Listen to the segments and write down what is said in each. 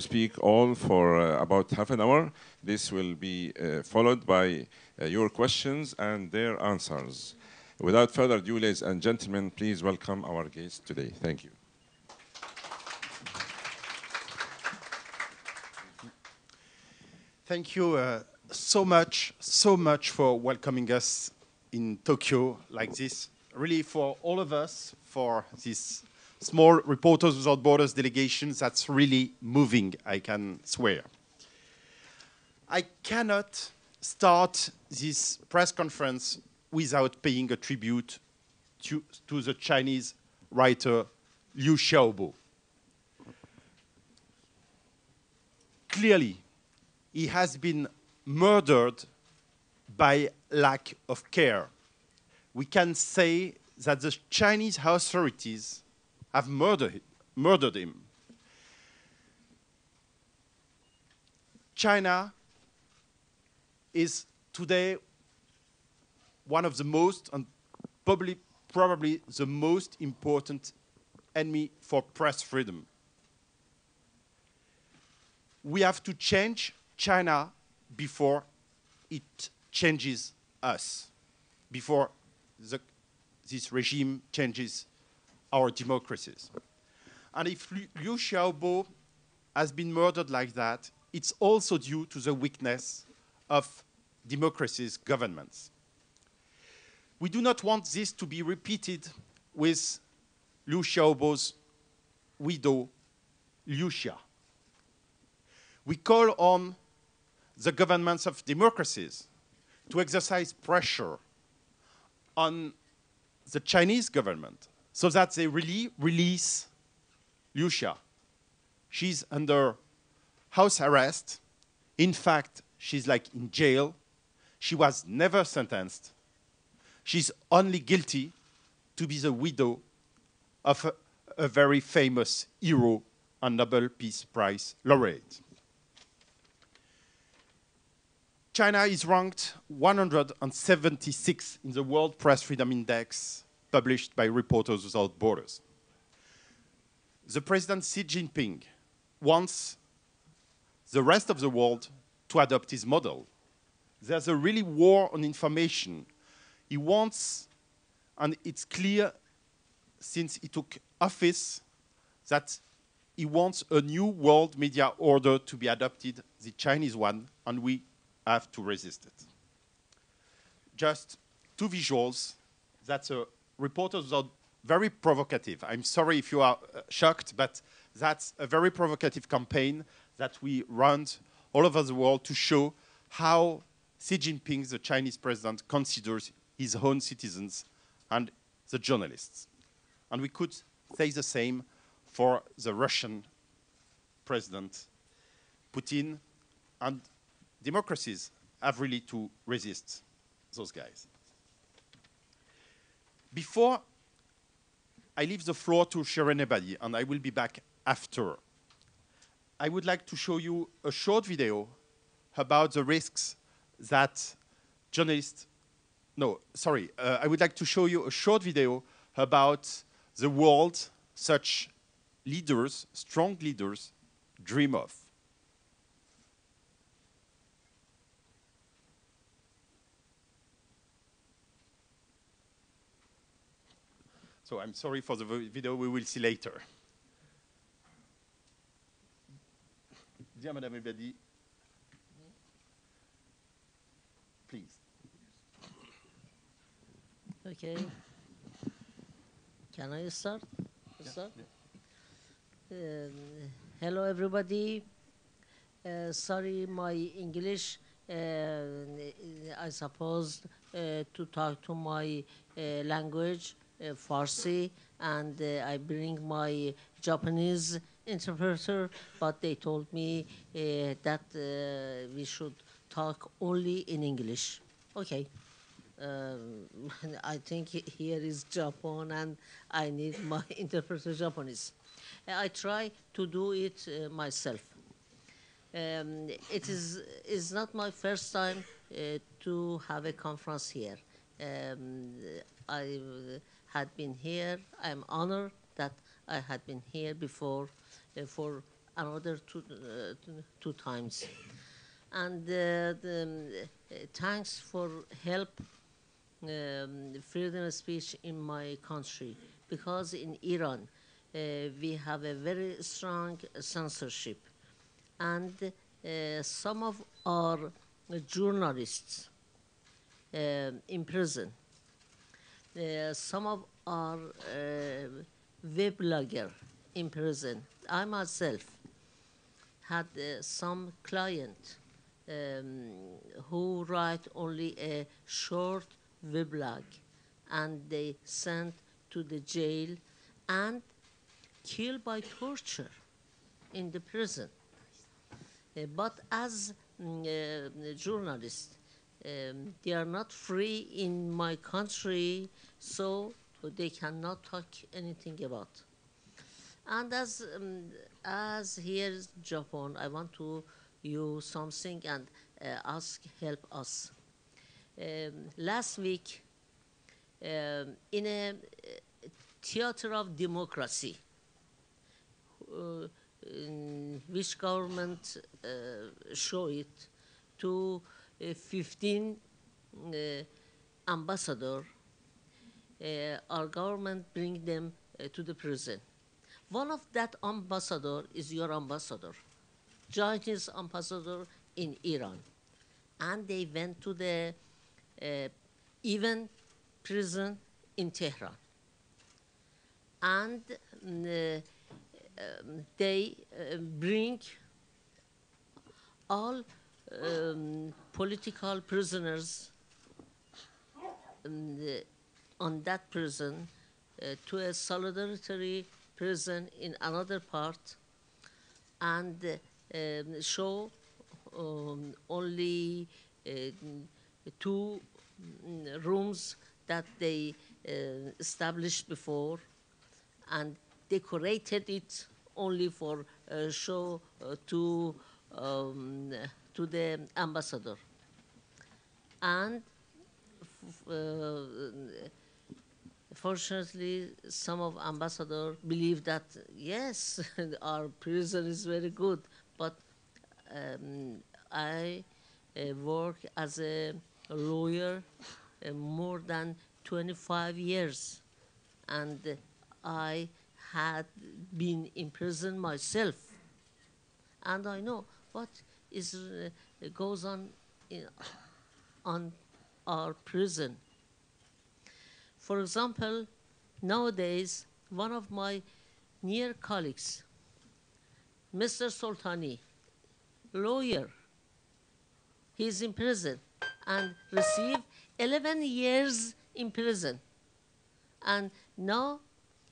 Speak all for about half an hour. This will be followed by your questions and their answers. Without further ado, ladies and gentlemen, please welcome our guest today. Thank you. Thank you so much for welcoming us in Tokyo like this. Really, for all of us, for this small Reporters Without Borders delegation, that's really moving, I can swear. I cannot start this press conference without paying a tribute to the Chinese writer Liu Xiaobo. Clearly, he has been murdered by lack of care. We can say that the Chinese authorities have murdered him. China is today one of the most, and probably the most important enemy for press freedom. We have to change China before it changes us, before this regime changes our democracies. And if Liu Xiaobo has been murdered like that, it's also due to the weakness of democracies' governments. We do not want this to be repeated with Liu Xiaobo's widow, Liu Xia. We call on the governments of democracies to exercise pressure on the Chinese government so that they really release Liu Xia. She's under house arrest. In fact, she's like in jail. She was never sentenced. She's only guilty to be the widow of a very famous hero and Nobel Peace Prize laureate. China is ranked 176 in the World Press Freedom Index published by Reporters Without Borders. The President Xi Jinping wants the rest of the world to adopt his model. There's a really war on information. He wants, and it's clear since he took office, that he wants a new world media order to be adopted, the Chinese one, and we have to resist it. Just two visuals. That's a Reporters Without, very provocative. I'm sorry if you are shocked, but that's a very provocative campaign that we run all over the world to show how Xi Jinping, the Chinese president, considers his own citizens and the journalists. And we could say the same for the Russian president, Putin, and democracies have really to resist those guys. Before I leave the floor to Shirin Ebadi, and I will be back after, I would like to show you a short video about the risks that journalists, I would like to show you a short video about the world such leaders, strong leaders, dream of. So I'm sorry for the video we will see later. Dear Madame Ebadi, please. Okay. Can I start? Hello, everybody. Sorry, my English, I suppose, to talk to my language, Farsi, and I bring my Japanese interpreter, but they told me that we should talk only in English. Okay. I think here is Japan, and I need my interpreter Japanese. I try to do it myself. It is not my first time to have a conference here. I had been here. I'm honored that I had been here before for another two times. And thanks for help freedom of speech in my country, because in Iran we have a very strong censorship, and some of our journalists in prison, some of our web blogger in prison. I myself had some client who write only a short weblog, and they sent to the jail and killed by torture in the prison. But as journalists, they are not free in my country, so they cannot talk anything about. And as here is Japan, I want to use something and ask help us. Last week, in a theater of democracy, which government show it to 15 ambassadors, our government bring them to the prison. One of that ambassador is your ambassador, Chinese ambassador in Iran. And they went to the even prison in Tehran. And they bring all political prisoners on that prison to a solidarity prison in another part, and show only 2 rooms that they established before, and decorated it only for show to the ambassador. And fortunately, some of ambassadors believe that, yes, our prison is very good, but I work as a lawyer more than 25 years, and I had been in prison myself, and I know what is goes on on our prison. For example, nowadays, one of my near colleagues, Mr. Soltani, lawyer, he's in prison and received 11 years in prison, and now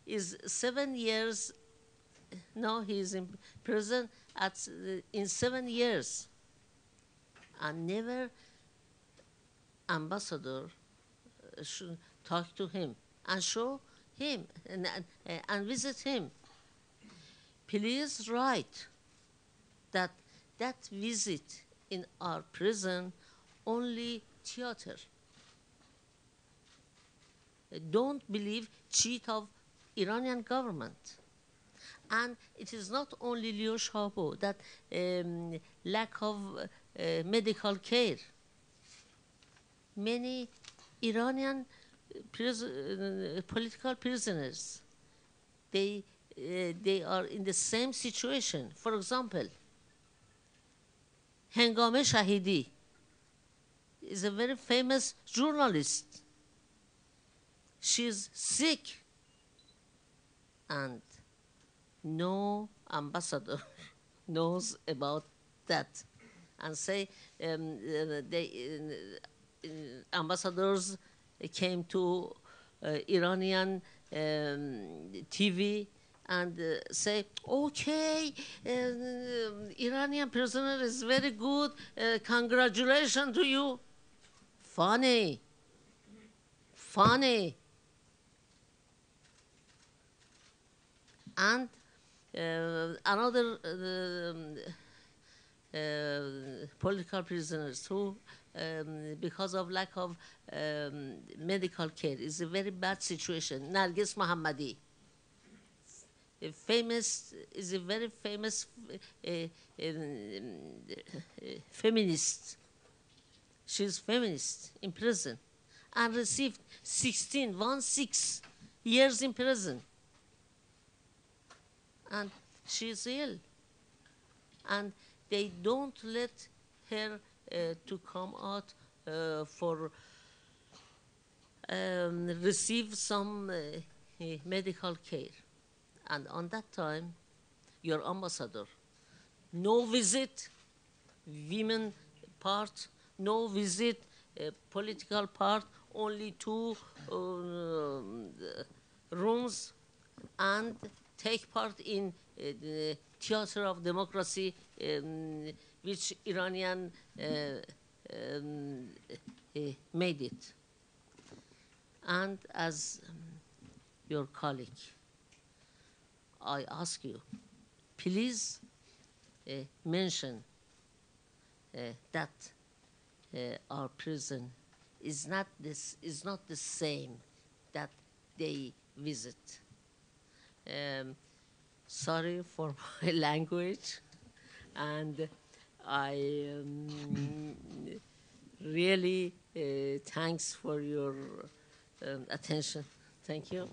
is 7 years. Now he's in prison in 7 years, and never ambassador should talk to him and show him and visit him. Please write that visit in our prison only theater. Don't believe cheat of Iranian government. And it is not only Liu Xiaobo that lack of medical care. Many Iranian political prisoners, they are in the same situation. For example, Hengame Shahidi is a very famous journalist. She's sick, and no ambassador knows about that, and say ambassadors came to Iranian TV and say, okay, Iranian prisoner is very good, congratulations to you. Funny. And another political prisoners who, because of lack of medical care, is a very bad situation. Nargis Mohammadi, is a very famous feminist. She's feminist in prison and received 16 years in prison. And she's ill. And they don't let her to come out for receive some medical care. And on that time, your ambassador, no visit, women part, no visit, political part, only 2 rooms, and take part in the theater of democracy, which Iranian made it. And as your colleague, I ask you, please mention that our prison is not the same that they visit. Sorry for my language, and I really thanks for your attention. Thank you.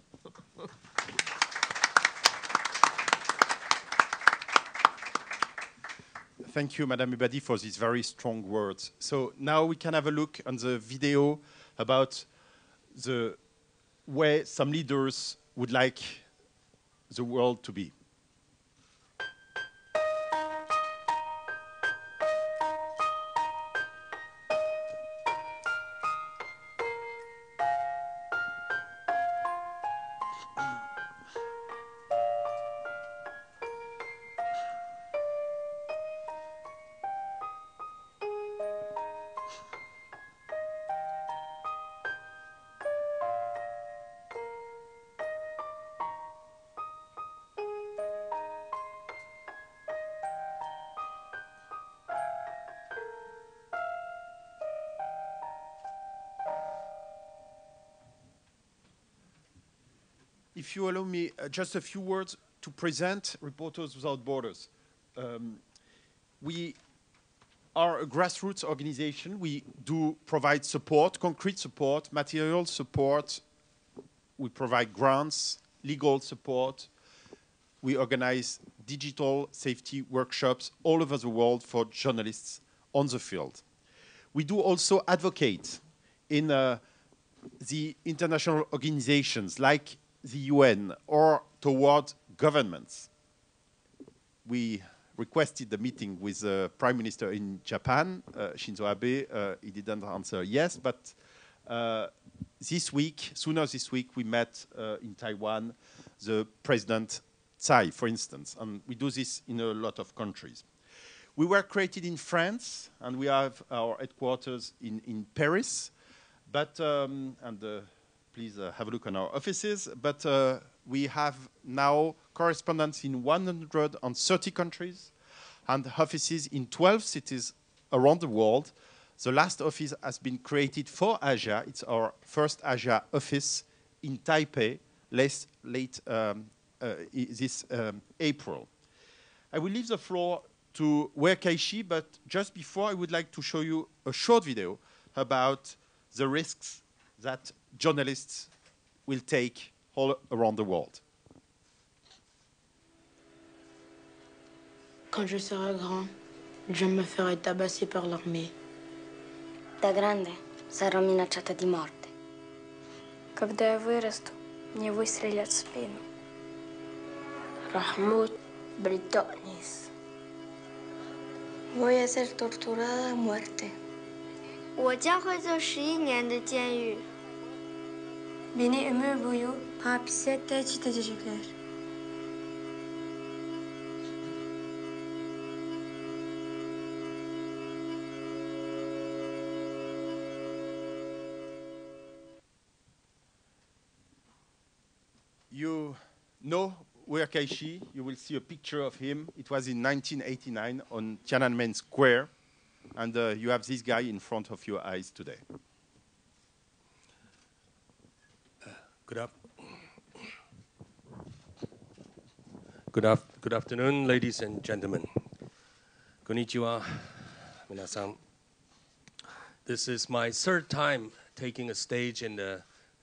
Thank you, Madame Ubadi, for these very strong words. So now we can have a look on the video about the way some leaders would like the world to be. If you allow me just a few words to present Reporters Without Borders. We are a grassroots organization. We do provide support, concrete support, material support. We provide grants, legal support. We organize digital safety workshops all over the world for journalists on the field. We do also advocate in the international organizations like the UN or toward governments. We requested the meeting with the Prime Minister in Japan, Shinzo Abe. He didn't answer yes, but sooner this week, we met in Taiwan the President Tsai, for instance, and we do this in a lot of countries. We were created in France, and we have our headquarters in Paris, but, please have a look on our offices, but we have now correspondents in 130 countries and offices in 12 cities around the world. The last office has been created for Asia. It's our first Asia office in Taipei, late this April. I will leave the floor to Wei Kaishi, but just before, I would like to show you a short video about the risks that journalists will take all around the world. Quand je serai grand, je me ferai tabasser par l'armée. Da grande sarò minacciata di morte. Когда я вырасту, мне выстрелят в спину. Rahmout Britonis. Voy a ser torturada a muerte. 我将会坐11年的监狱。 Beni ömür boyu hapise tehdit edecekler. You know Wei Kaishi. You will see a picture of him. It was in 1989 on Tiananmen Square. And you have this guy in front of your eyes today. Good afternoon, ladies and gentlemen. Konnichiwa, minasan. This is my third time taking a stage in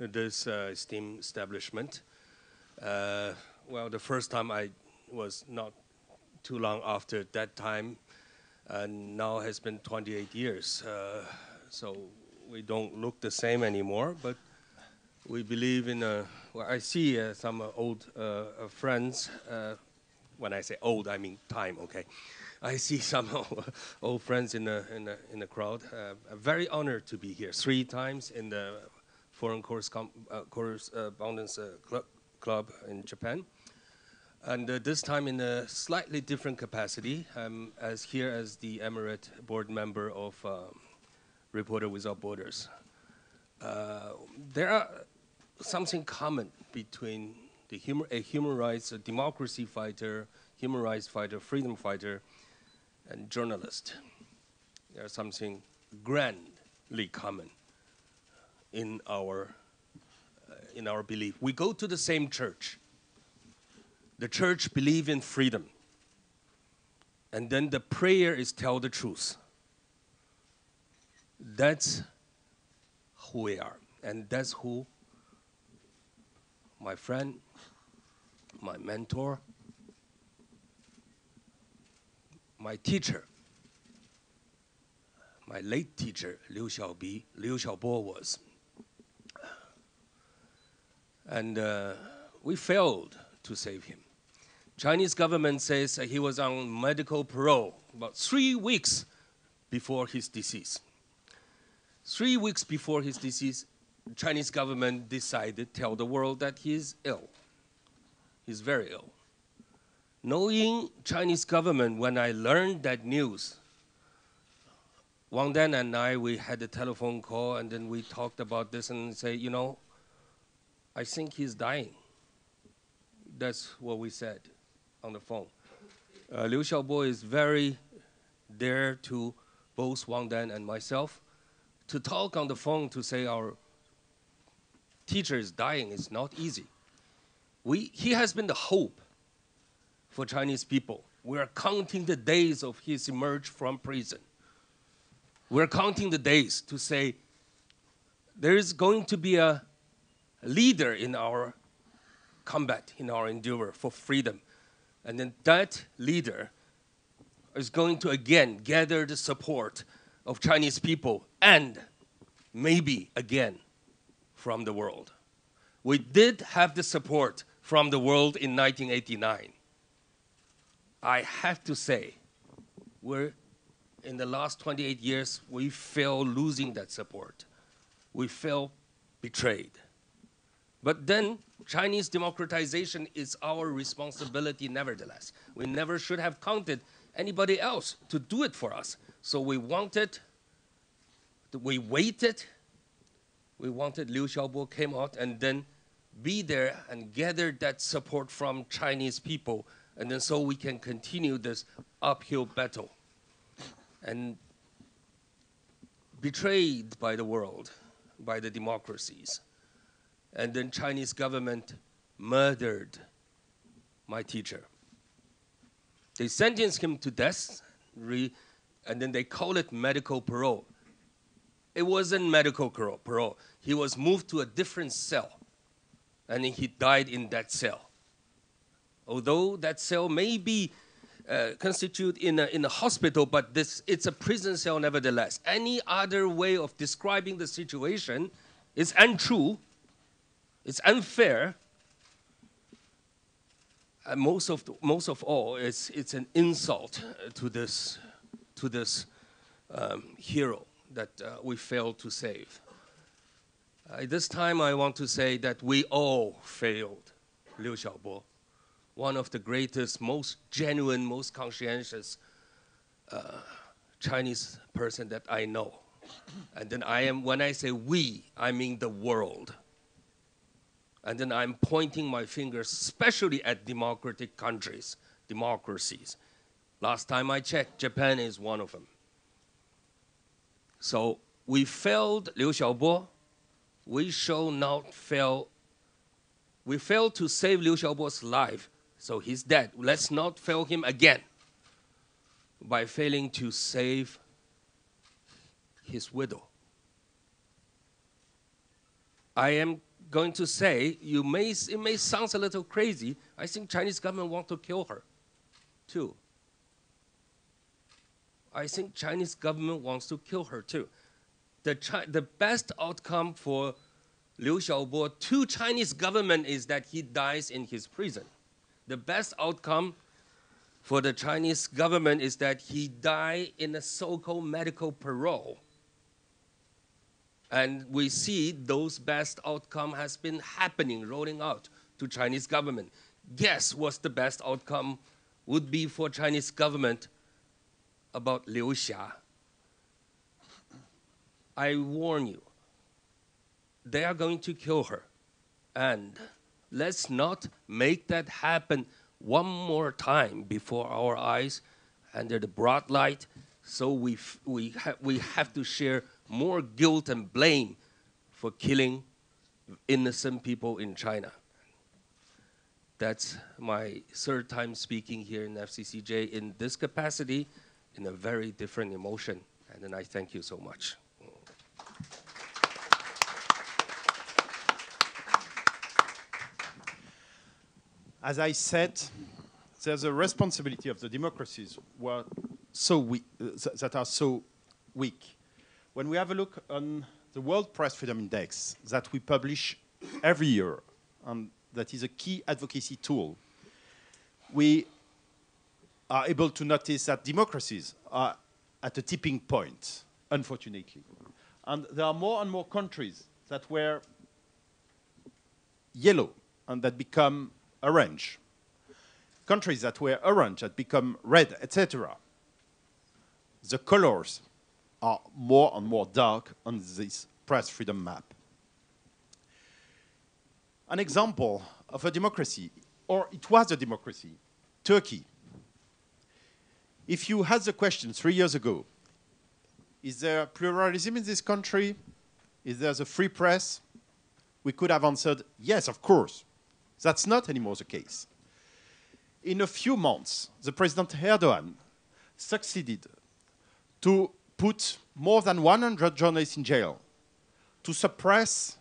this esteemed establishment. Well, the first time I was not too long after that time, and now has been 28 years. So we don't look the same anymore, but we believe in, well, I see some old friends. When I say old, I mean time, okay? I see some old friends in the crowd. I'm very honored to be here 3 times in the Foreign Correspondence Club in Japan. And this time in a slightly different capacity, as here as the Emirate board member of Reporter Without Borders. There are something common between a human rights, a democracy fighter, human rights fighter, freedom fighter, and journalist. There's something grandly common in our belief. We go to the same church. The church believes in freedom. And then the prayer is tell the truth. That's who we are. And that's who my friend, my mentor, my teacher, my late teacher, Liu Xiaobo was. And we failed to save him. Chinese government says he was on medical parole about 3 weeks before his decease. 3 weeks before his decease, the Chinese government decided to tell the world that he is ill. He's very ill. Knowing Chinese government, when I learned that news, Wang Dan and I, we had a telephone call, and then we talked about this and say, you know, I think he's dying. That's what we said on the phone. Liu Xiaobo is very dear to both Wang Dan and myself. To talk on the phone to say our teacher is dying is not easy. He has been the hope for Chinese people. We are counting the days of his emerge from prison. We're counting the days to say there is going to be a leader in our combat, in our endeavor for freedom. And then that leader is going to again gather the support of Chinese people and maybe again from the world. We did have the support from the world in 1989. I have to say, in the last 28 years, we fell losing that support. We felt betrayed. But then Chinese democratization is our responsibility nevertheless. We never should have counted anybody else to do it for us. So we waited, we wanted Liu Xiaobo came out and then be there and gather that support from Chinese people, and then so we can continue this uphill battle. And betrayed by the world, by the democracies. And then Chinese government murdered my teacher. They sentenced him to death, and then they call it medical parole. It wasn't medical parole. He was moved to a different cell, and he died in that cell. Although that cell may be constituted in a hospital, but it's a prison cell nevertheless. Any other way of describing the situation is untrue, it's unfair, and most of all, it's an insult to this hero that we failed to save. This time I want to say that we all failed Liu Xiaobo, one of the greatest, most genuine, most conscientious Chinese person that I know. And then when I say we, I mean the world. And then I'm pointing my finger especially at democratic countries, democracies. Last time I checked, Japan is one of them. So we failed Liu Xiaobo. We shall not fail. We failed to save Liu Xiaobo's life. So he's dead. Let's not fail him again by failing to save his widow. I am going to say, it may sound a little crazy. I think Chinese government want to kill her, too. I think Chinese government wants to kill her, too. The best outcome for Liu Xiaobo to Chinese government is that he dies in his prison. The best outcome for the Chinese government is that he die in a so-called medical parole. And we see those best outcome has been happening, rolling out to Chinese government. Guess what's the best outcome would be for Chinese government about Liu Xia? I warn you, they are going to kill her. And let's not make that happen one more time before our eyes under the broad light. So we have to share more guilt and blame for killing innocent people in China. That's my third time speaking here in FCCJ in this capacity, in a very different emotion. And then I thank you so much. As I said, there's a responsibility of the democracies who are so weak, that are so weak. When we have a look on the World Press Freedom Index that we publish every year, and that is a key advocacy tool, we are able to notice that democracies are at a tipping point, unfortunately. And there are more and more countries that were yellow and that become orange. Countries that were orange that become red, etc. The colors are more and more dark on this press freedom map. An example of a democracy, or it was a democracy, Turkey. If you had the question 3 years ago, is there pluralism in this country? Is there a free press? We could have answered, yes, of course. That's not anymore the case. In a few months, the President Erdogan succeeded to put more than 100 journalists in jail, to suppress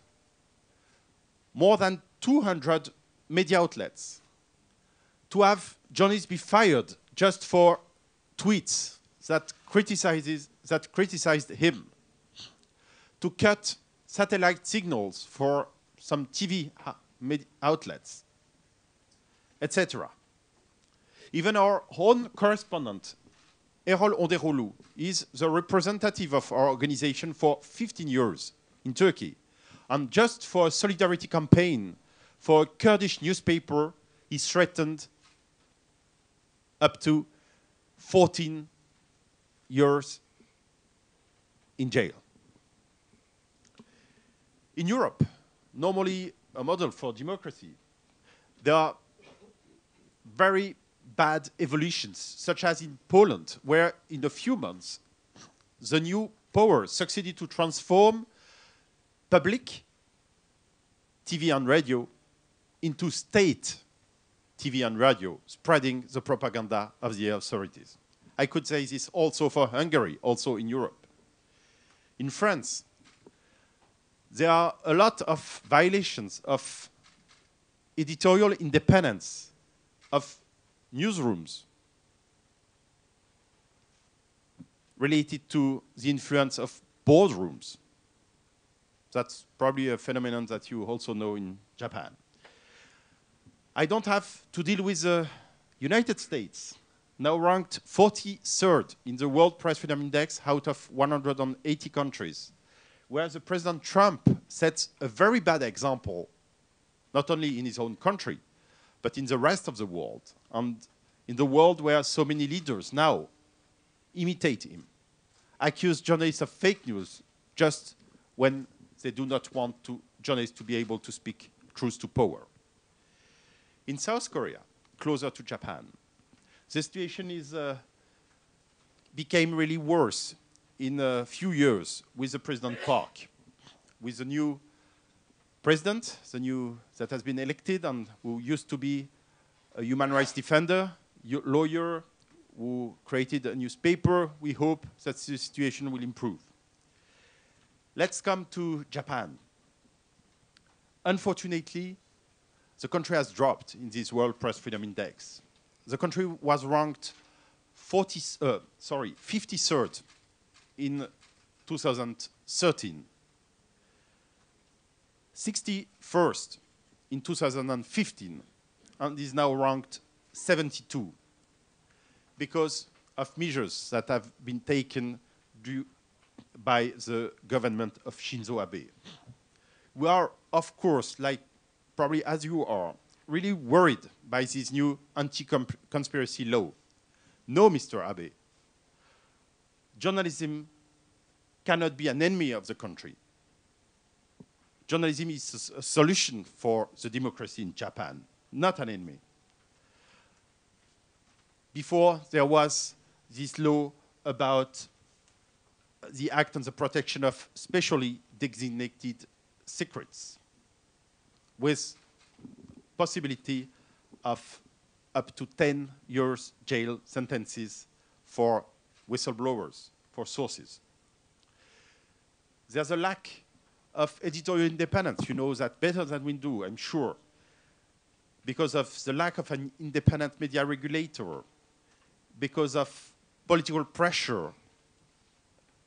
more than 200 media outlets, to have journalists be fired just for tweets that criticized him, to cut satellite signals for some TV outlets, etc. Even our own correspondent, Erol Onderoğlu, is the representative of our organization for 15 years in Turkey. And just for a solidarity campaign for a Kurdish newspaper, he's threatened up to 14 years in jail. In Europe, normally a model for democracy, there are very bad evolutions, such as in Poland, where in a few months, the new power succeeded to transform public TV and radio into state TV and radio, spreading the propaganda of the authorities. I could say this also for Hungary, also in Europe. In France, there are a lot of violations of editorial independence, of newsrooms related to the influence of boardrooms. That's probably a phenomenon that you also know in Japan. I don't have to deal with the United States, now ranked 43rd in the World Press Freedom Index out of 180 countries, where the President Trump sets a very bad example, not only in his own country, but in the rest of the world, and in the world where so many leaders now imitate him, accuse journalists of fake news just when they do not want journalists to be able to speak truth to power. In South Korea, closer to Japan, the situation became really worse in a few years with the President Park, with the new president, that has been elected and who used to be a human rights defender, lawyer who created a newspaper. We hope that the situation will improve. Let's come to Japan. Unfortunately, the country has dropped in this World Press Freedom Index. The country was ranked 53rd in 2013, 61st in 2015, and is now ranked 72 because of measures that have been taken by the government of Shinzo Abe. We are, of course, like probably as you are, really worried by this new anti-conspiracy law. No, Mr. Abe, journalism cannot be an enemy of the country. Journalism is a solution for the democracy in Japan, not an enemy. Before, there was this law about the Act on the Protection of Specially Designated Secrets, with possibility of up to 10 years jail sentences for whistleblowers, for sources. There's a lack of editorial independence. You know that better than we do, I'm sure, because of the lack of an independent media regulator, because of political pressure,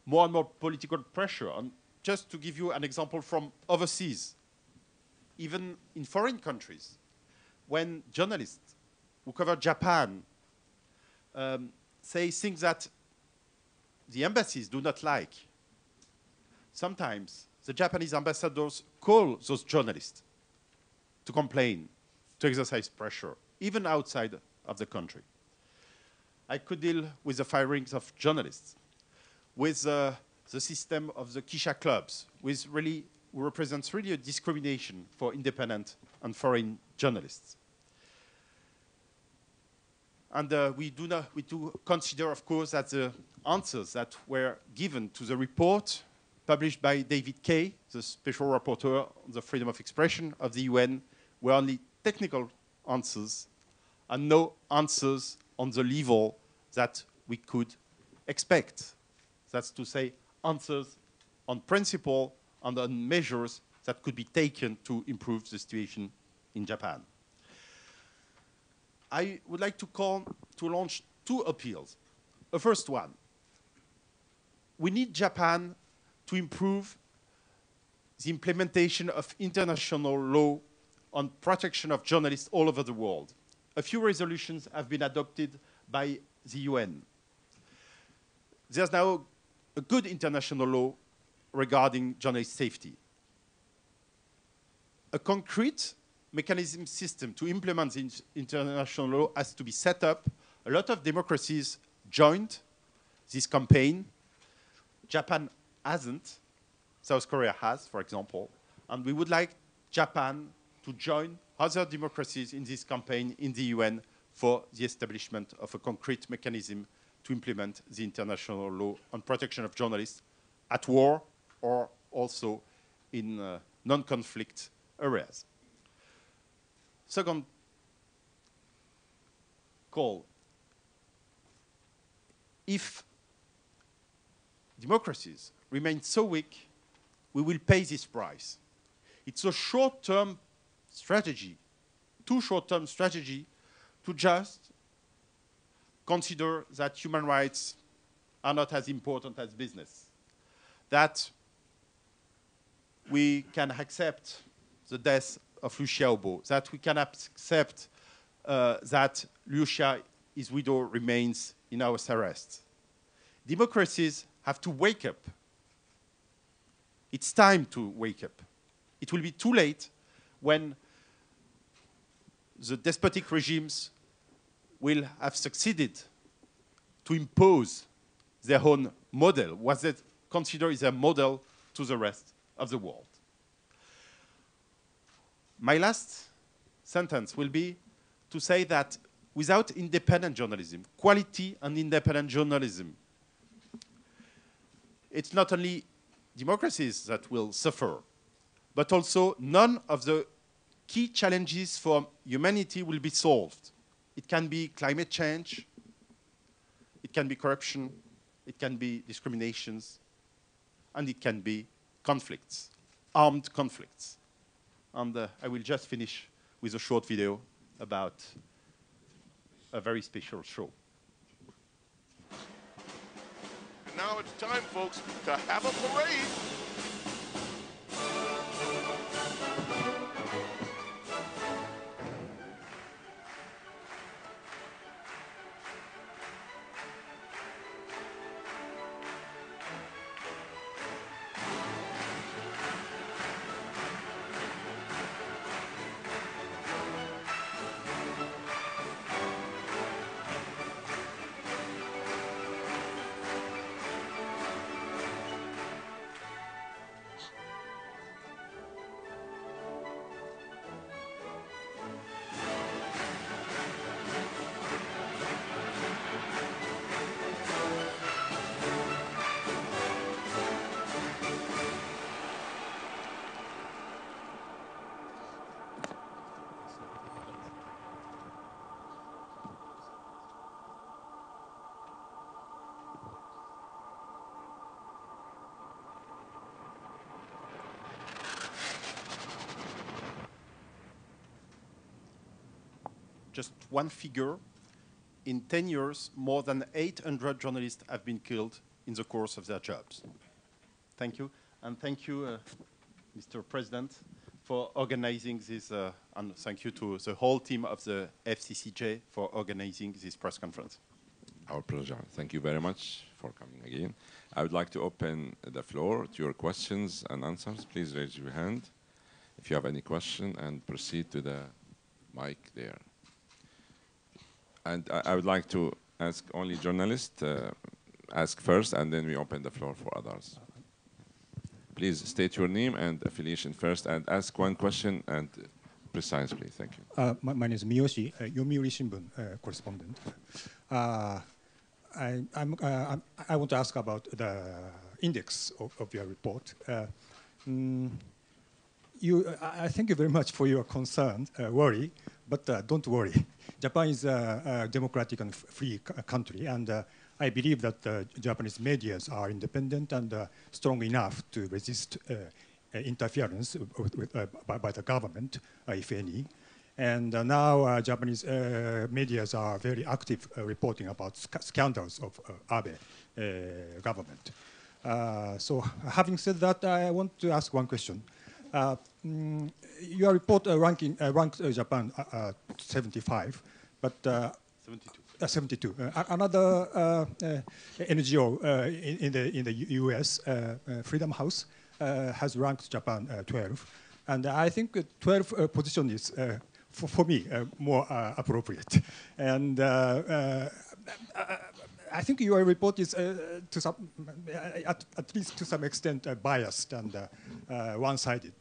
more and more political pressure. And just to give you an example from overseas, even in foreign countries, when journalists who cover Japan say things that the embassies do not like, sometimes the Japanese ambassadors call those journalists to complain, to exercise pressure, even outside of the country. I could deal with the firings of journalists, with the system of the Kisha clubs, with really, who represents really a discrimination for independent and foreign journalists. And we do consider, of course, that the answers that were given to the report published by David Kay, the special rapporteur on the freedom of expression of the UN, were only technical answers and no answers on the level that we could expect. That's to say, answers on principle and on measures that could be taken to improve the situation in Japan. I would like to launch two appeals. The first one, we need Japan to improve the implementation of international law on protection of journalists all over the world. A few resolutions have been adopted by the UN. There's now a good international law regarding journalist safety. A concrete mechanism system to implement the international law has to be set up. A lot of democracies joined this campaign. Japan hasn't. South Korea has, for example. And we would like Japan to join other democracies in this campaign in the UN for the establishment of a concrete mechanism to implement the international law on protection of journalists at war or also in non-conflict areas. Second call. If democracies remain so weak, we will pay this price. It's a short-term strategy, too short-term strategy to just consider that human rights are not as important as business, that we can accept the death of Liu Xiaobo, that we can accept that Liu Xiaobo's widow remains in house arrest. Democracies have to wake up. It's time to wake up. It will be too late when the despotic regimes will have succeeded to impose their own model, what they consider is a model to the rest of the world. My last sentence will be to say that without independent journalism, quality and independent journalism, it's not only democracies that will suffer, but also none of the key challenges for humanity will be solved. It can be climate change, it can be corruption, it can be discriminations, and it can be conflicts, armed conflicts. And I will just finish with a short video about a very special show. And now it's time, folks, to have a parade. Just one figure, in 10 years, more than 800 journalists have been killed in the course of their jobs. Thank you, and thank you, Mr. President, for organizing this, and thank you to the whole team of the FCCJ for organizing this press conference. Our pleasure. Thank you very much for coming again. I would like to open the floor to your questions and answers. Please raise your hand if you have any question and proceed to the mic there. And I would like to ask only journalists, ask first, and then we open the floor for others. Please state your name and affiliation first, and ask one question and precisely. Thank you. My name is Miyoshi, Yomiuri Shimbun correspondent. I want to ask about the index of your report. I thank you very much for your concern, worry, but don't worry. Japan is a democratic and free country, and I believe that Japanese media are independent and strong enough to resist interference by the government, if any. And now Japanese media are very active reporting about scandals of Abe government. So having said that, I want to ask one question. Your report ranked Japan 75, but 72. Another NGO in the U.S., Freedom House, has ranked Japan 12, and I think 12 position is for me more appropriate. And I think your report is to some, at least to some extent biased and one-sided.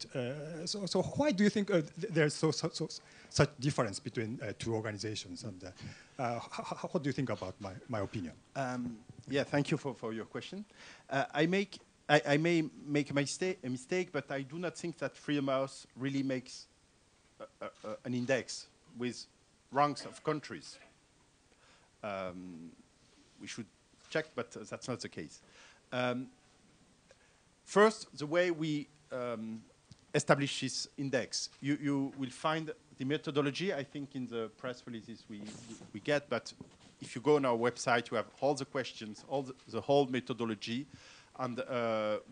So why do you think there's such difference between two organizations? And what do you think about my opinion? Yeah, thank you for your question. I may make a mistake, but I do not think that Freedom House really makes an index with ranks of countries. We should check, but that's not the case. First, the way we establish this index, you will find the methodology, I think, in the press releases we get, but if you go on our website, you have all the questions, the whole methodology, and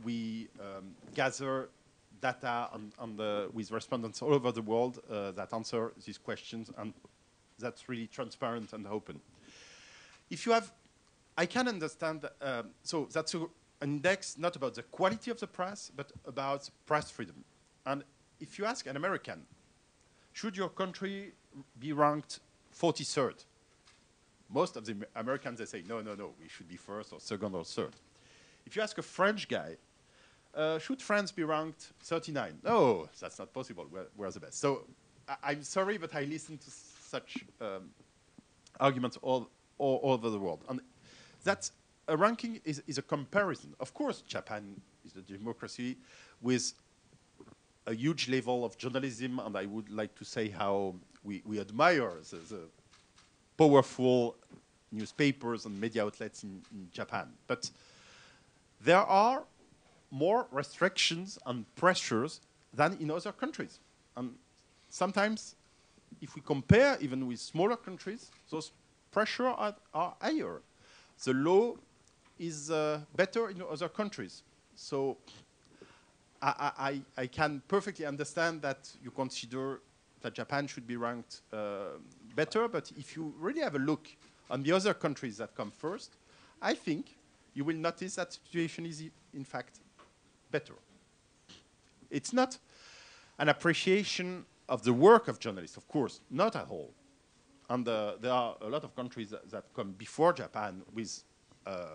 we gather data with respondents all over the world that answer these questions, and that's really transparent and open. If you have, I can understand, so that's an index not about the quality of the press, but about press freedom. And if you ask an American, should your country be ranked 43rd? Most of the Americans, they say, no, we should be first or second or third. If you ask a French guy, should France be ranked 39? No, that's not possible. We're the best. So I'm sorry, but I listen to such arguments all over the world. And that's a ranking is a comparison. Of course, Japan is a democracy with a huge level of journalism, and I would like to say how we admire powerful newspapers and media outlets in Japan. But there are more restrictions and pressures than in other countries. And sometimes, if we compare even with smaller countries, those pressures are higher. The law is better in other countries. So I can perfectly understand that you consider that Japan should be ranked better, but if you really have a look on the other countries that come first, I think you will notice that the situation is in fact better. It's not an appreciation of the work of journalists, of course, not at all. And there are a lot of countries that come before Japan with a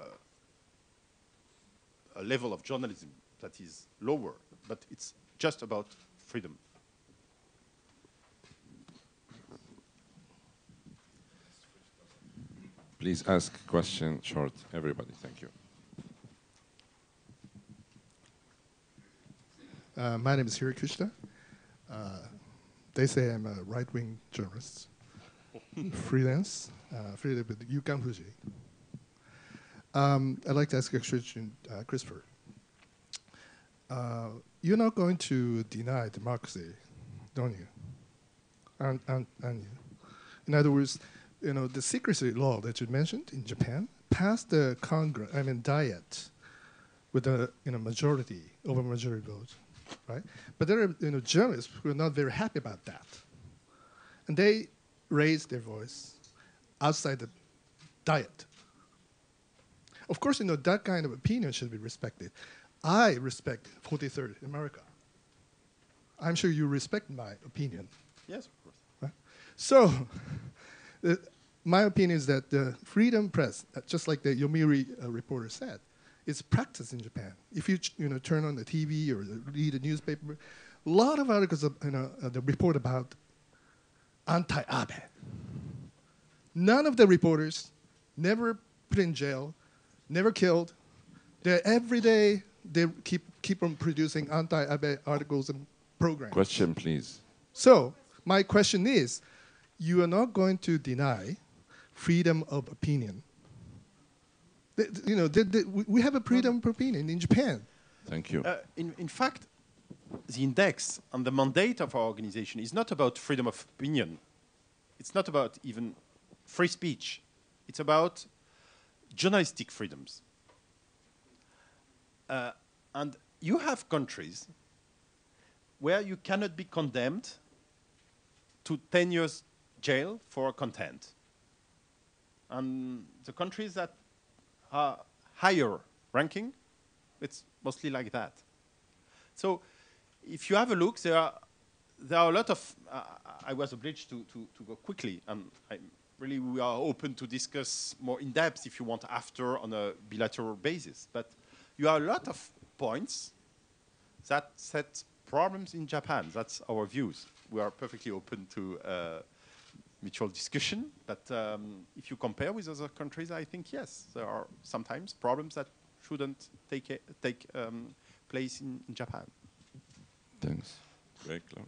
level of journalism that is lower, but it's just about freedom. Please ask question short, everybody. Thank you. My name is Hirikushita. They say I'm a right-wing journalist, freelance, affiliated with Yukan Fuji. I'd like to ask a question, Christopher. You're not going to deny democracy, don't you? Aren't you? In other words, you know, the secrecy law that you mentioned in Japan passed the Diet with a majority, overmajority vote, right? But there are journalists who are not very happy about that, and they raised their voice outside the Diet. Of course, that kind of opinion should be respected. I respect 43rd in America. I'm sure you respect my opinion. Yes, of course. Right? So, my opinion is that the freedom press, just like the Yomiuri reporter said, is practiced in Japan. If you turn on the TV or read a newspaper, a lot of articles that report about anti-Abe. None of the reporters never put in jail, never killed. Every day they keep on producing anti-Abe articles and programs. Question, please. So my question is, you are not going to deny freedom of opinion. We have a freedom of opinion in Japan. Thank you. In fact, the index and the mandate of our organization is not about freedom of opinion. It's not about even free speech. It's about journalistic freedoms. And you have countries where you cannot be condemned to 10 years jail for content. And the countries that are higher ranking, it's mostly like that. So if you have a look, there are a lot of, I was obliged to go quickly, and we are open to discuss more in depth if you want after on a bilateral basis. But you have a lot of points that set problems in Japan. That's our views. We are perfectly open to mutual discussion, but if you compare with other countries, I think yes, there are sometimes problems that shouldn't take place in Japan. Thanks. Very clear.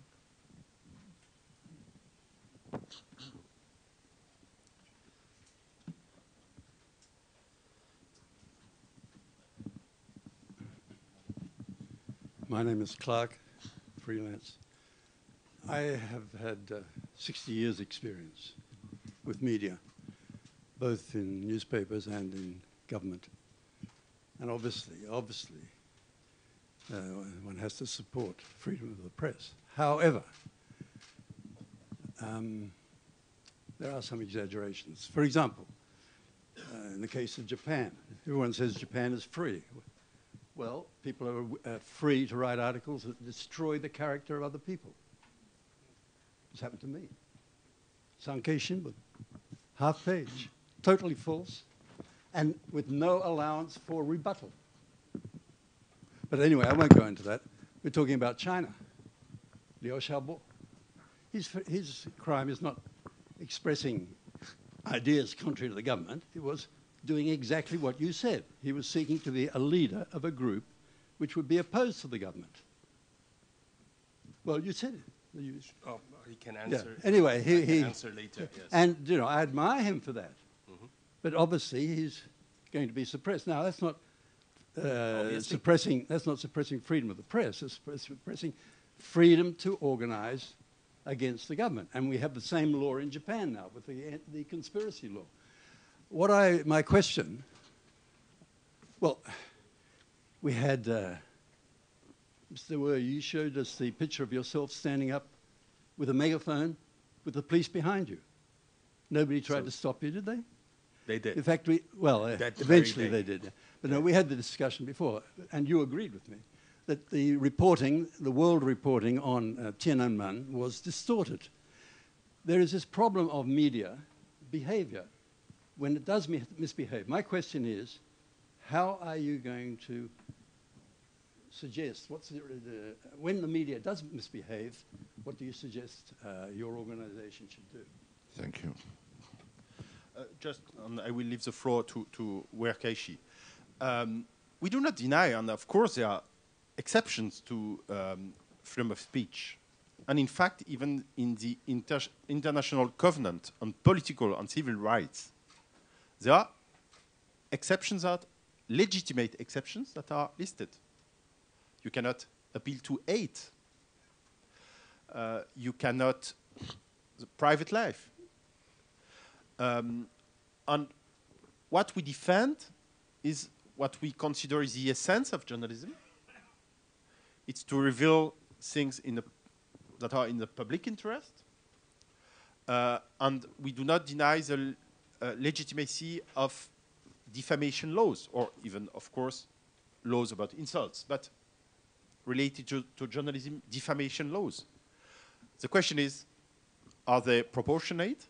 My name is Clark, freelance. I have had 60 years experience with media, both in newspapers and in government. And obviously, one has to support freedom of the press. However, there are some exaggerations. For example, in the case of Japan, everyone says Japan is free. Well, people are free to write articles that destroy the character of other people. This happened to me. Sankei Shimbun, half page, totally false, and with no allowance for rebuttal. But anyway, I won't go into that. We're talking about China. Liu Xiaobo. His crime is not expressing ideas contrary to the government. It was doing exactly what you said. He was seeking to be a leader of a group which would be opposed to the government. Well, you said it. he can answer. Yeah. Anyway, he can answer later. Yes. And you know, I admire him for that. But obviously, he's going to be suppressed. Now, that's not suppressing. That's not suppressing freedom of the press. It's suppressing freedom to organize against the government. And we have the same law in Japan now with the conspiracy law. My question. Well, we had. Mr. Wer, you showed us the picture of yourself standing up with a megaphone with the police behind you. Nobody tried to stop you, did they? They did. In fact, eventually they did. But no, we had the discussion before, and you agreed with me, that the world reporting on Tiananmen was distorted. There is this problem of media behavior when it does misbehave. My question is, how are you going to suggest, when the media does misbehave, what do you suggest your organization should do? Thank you. I will leave the floor to Werkeishi. We do not deny, and of course there are exceptions to freedom of speech. And in fact, even in the International Covenant on Political and Civil Rights, there are exceptions, legitimate exceptions that are listed. You cannot appeal to hate. You cannot private life. And what we defend is what we consider is the essence of journalism. It's to reveal things that are in the public interest. And we do not deny the legitimacy of defamation laws, or even, of course, laws about insults, but related to journalism, defamation laws. The question is, are they proportionate?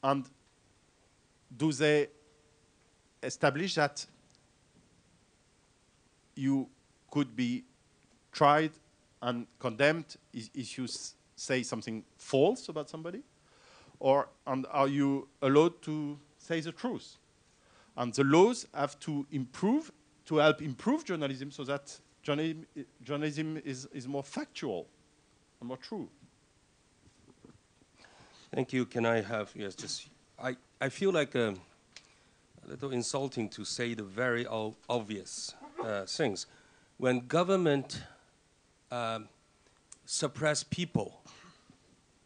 And do they establish that you could be tried and condemned if you say something false about somebody? And are you allowed to say the truth? And the laws have to help improve journalism so that journalism is more factual and more true. Thank you. Can I have, yes, just, I feel like a little insulting to say the very obvious things. When government suppress people,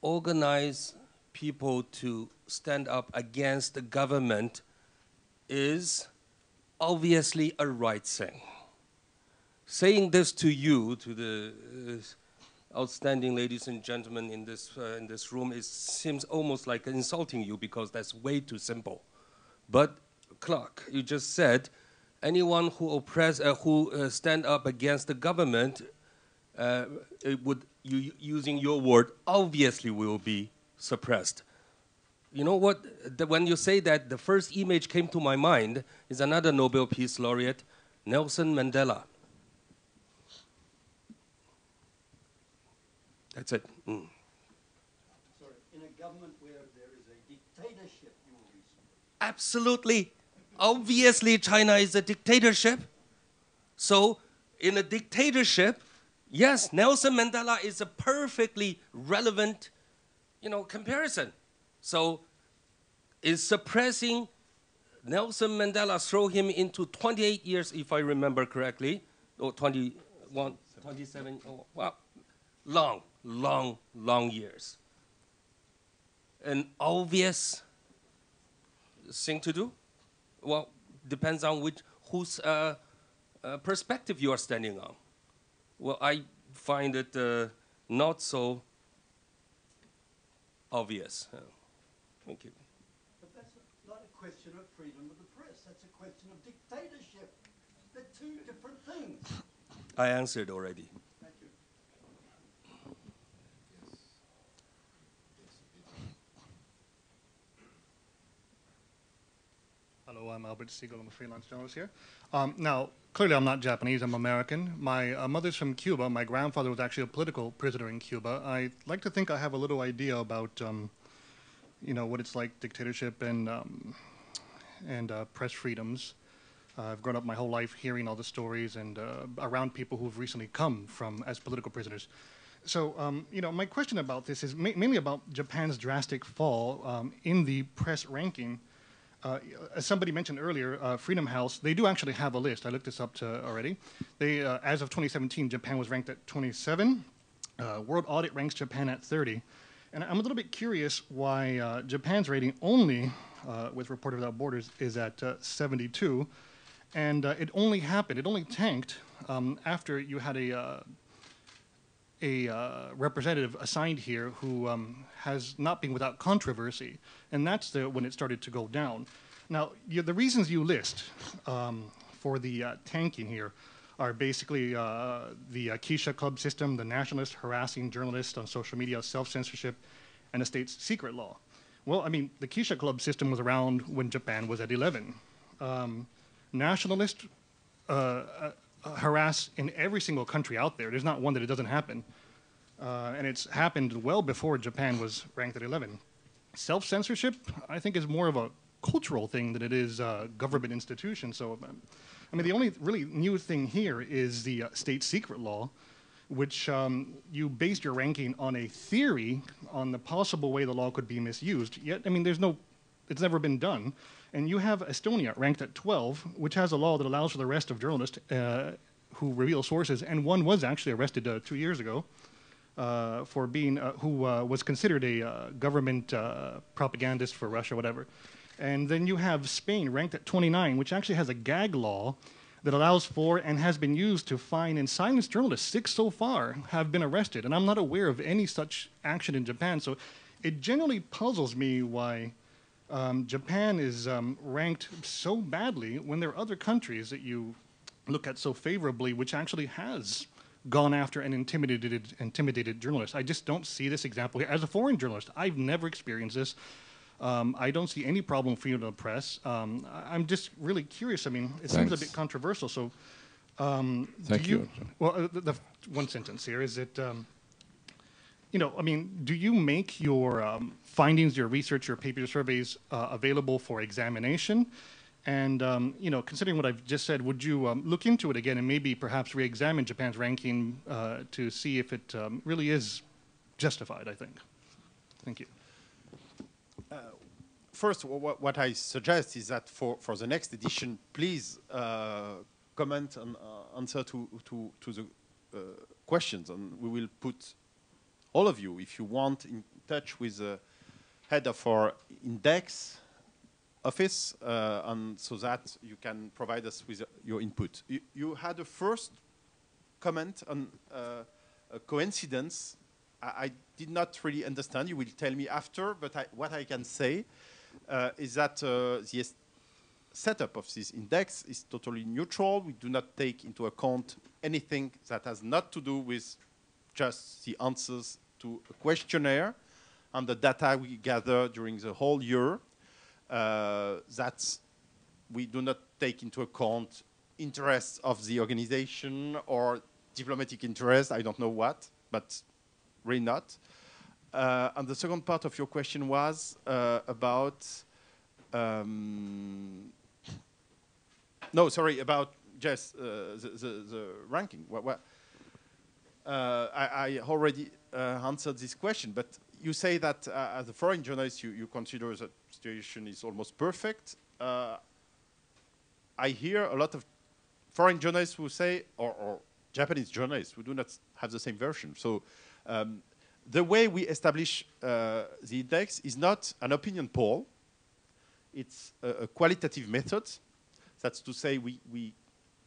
organize people to stand up against the government is obviously a right thing. Saying this to you, to the outstanding ladies and gentlemen in this room, seems almost like insulting you because that's way too simple. But Clark, you just said anyone who stand up against the government, using your word, obviously will be suppressed. You know what? When you say that, the first image came to my mind is another Nobel Peace Laureate, Nelson Mandela. That's it. Sorry, in a government where there is a dictatorship, you will be suppressed. Absolutely. Obviously, China is a dictatorship. So, in a dictatorship, yes, Nelson Mandela is a perfectly relevant, comparison. So, is suppressing Nelson Mandela, throw him into 28 years, if I remember correctly, or 21, 27, well, long years. An obvious thing to do? Well, depends on whose perspective you are standing on. Well, I find it not so obvious. Thank you. But that's not a question of freedom of the press. That's a question of dictatorship. They're two different things. I answered already. Thank you. Hello, I'm Albert Siegel. I'm a freelance journalist here. Now, clearly I'm not Japanese, I'm American. My mother's from Cuba. My grandfather was actually a political prisoner in Cuba. I like to think I have a little idea about, what it's like, dictatorship and press freedoms. I've grown up my whole life hearing all the stories and around people who've recently come from as political prisoners. So, my question about this is mainly about Japan's drastic fall in the press ranking. As somebody mentioned earlier, Freedom House, they do actually have a list. I looked this up already. They, as of 2017, Japan was ranked at 27. World Audit ranks Japan at 30. And I'm a little bit curious why Japan's rating only, with Reporters Without Borders, is at 72. And it only tanked after you had a representative assigned here who has not been without controversy, and that's when it started to go down. Now, the reasons you list for the tanking here are basically the Keisha Club system, the nationalist harassing journalists on social media, self-censorship, and the state's secret law. Well, I mean, the Keisha Club system was around when Japan was at 11. Nationalists harass in every single country out there. There's not one that it doesn't happen. And it's happened well before Japan was ranked at 11. Self-censorship, I think, is more of a cultural thing than it is a government institution. So, I mean, the only really new thing here is the state secret law, which you based your ranking on a theory on the possible way the law could be misused. Yet, I mean, it's never been done. And you have Estonia ranked at 12, which has a law that allows for the arrest of journalists who reveal sources. And one was actually arrested 2 years ago for being, who was considered a government propagandist for Russia, whatever. And then you have Spain ranked at 29, which actually has a gag law that allows for and has been used to fine and silence journalists. 6 so far have been arrested. And I'm not aware of any such action in Japan. So it generally puzzles me why Japan is ranked so badly when there are other countries that you look at so favorably, which actually has gone after and intimidated journalists. I just don't see this example here. As a foreign journalist, I've never experienced this. I don't see any problem with freedom of the press. I'm just really curious. I mean, it seems a bit controversial. So, Thank you. Well, the one sentence here is that, I mean, do you make your findings, your research, your paper, your surveys available for examination? And, considering what I've just said, would you look into it again and maybe perhaps re-examine Japan's ranking to see if it really is justified, I think? Thank you. First, what I suggest is that for the next edition, please comment and answer to the questions, and we will put all of you, if you want, in touch with the head of our index office, and so that you can provide us with your input. You had a first comment on a coincidence. I did not really understand. You will tell me after, but what I can say is that the setup of this index is totally neutral. We do not take into account anything that has not to do with just the answers to a questionnaire and the data we gather during the whole year. That we do not take into account interests of the organization or diplomatic interests, I don't know what, but really not. And the second part of your question was about, about just the ranking. I already answered this question, but you say that as a foreign journalist, you consider the situation is almost perfect. I hear a lot of foreign journalists who say, or Japanese journalists who do not have the same version. So the way we establish the index is not an opinion poll. It's a qualitative method. That's to say we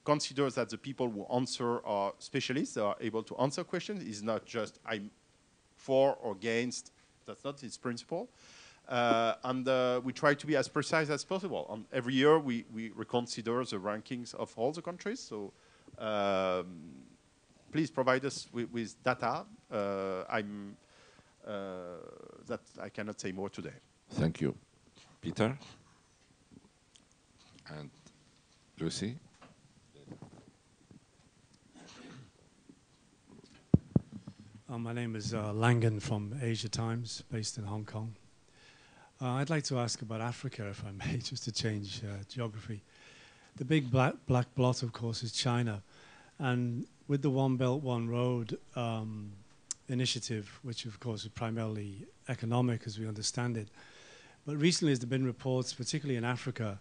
consider that the people who answer are specialists, they are able to answer questions. It's not just I'm for or against. That's not its principle. And we try to be as precise as possible. And every year we reconsider the rankings of all the countries. So please provide us with data. That I cannot say more today. Thank you. Peter? And Lucy? My name is Langan from Asia Times, based in Hong Kong. I'd like to ask about Africa, if I may, just to change geography. The big black blot, of course, is China. And with the One Belt, One Road initiative, which of course is primarily economic as we understand it. But recently there have been reports, particularly in Africa,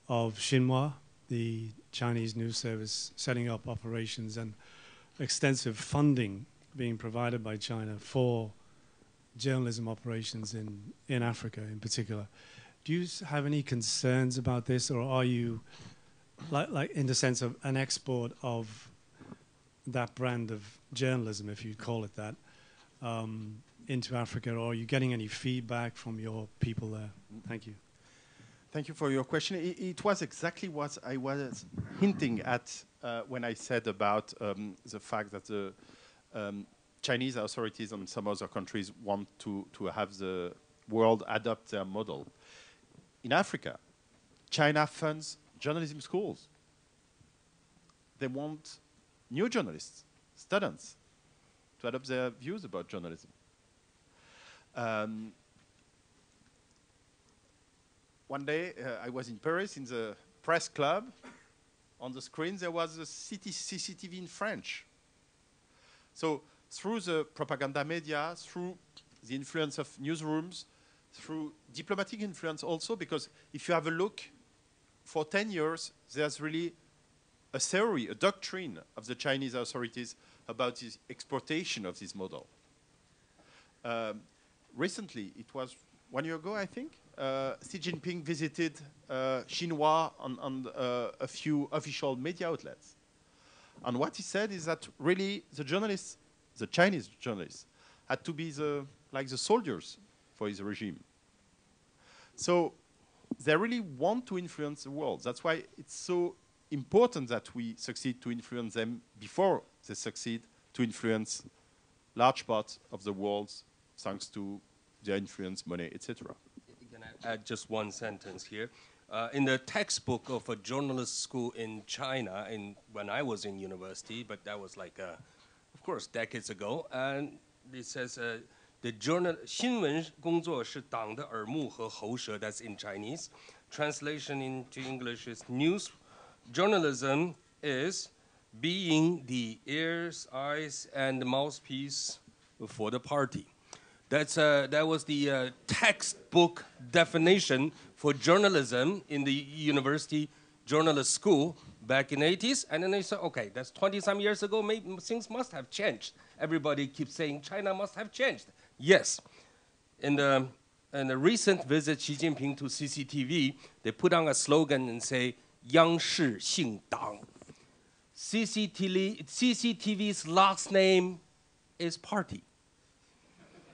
of Xinhua, the Chinese news service, setting up operations and extensive funding being provided by China for journalism operations in Africa in particular. Do you have any concerns about this, or are you, like in the sense of an export of that brand of journalism, if you call it that, into Africa, or are you getting any feedback from your people there? Thank you. Thank you for your question. It was exactly what I was hinting at when I said about the fact that the Chinese authorities and some other countries want to have the world adopt their model. In Africa, China funds journalism schools. They want new journalists, students, to adopt their views about journalism. One day, I was in Paris in the press club. On the screen, there was a CCTV in French. So through the propaganda media, through the influence of newsrooms, through diplomatic influence also, because if you have a look, for 10 years, there's really a theory, a doctrine of the Chinese authorities about the exportation of this model. Recently, it was 1 year ago, I think, Xi Jinping visited Xinhua on a few official media outlets. And what he said is that really the journalists, the Chinese journalists, had to be like the soldiers for his regime. So they really want to influence the world. That's why it's so important that we succeed to influence them before they succeed to influence large parts of the world thanks to their influence, money, etc. Can I add just one sentence here? In the textbook of a journalist school in China, when I was in university, but that was like, of course, decades ago, and it says, the journal 新闻工作是党的耳目和喉舌. That's in Chinese. Translation into English is news journalism is being the ears, eyes, and mouthpiece for the party. That was the textbook definition for journalism in the university journalist school back in the 80s. And then they said, okay, that's 20-some years ago. Maybe things must have changed. Everybody keeps saying China must have changed. Yes. In the recent visit Xi Jinping to CCTV, they put on a slogan and say, 央视姓党. CCTV's last name is party.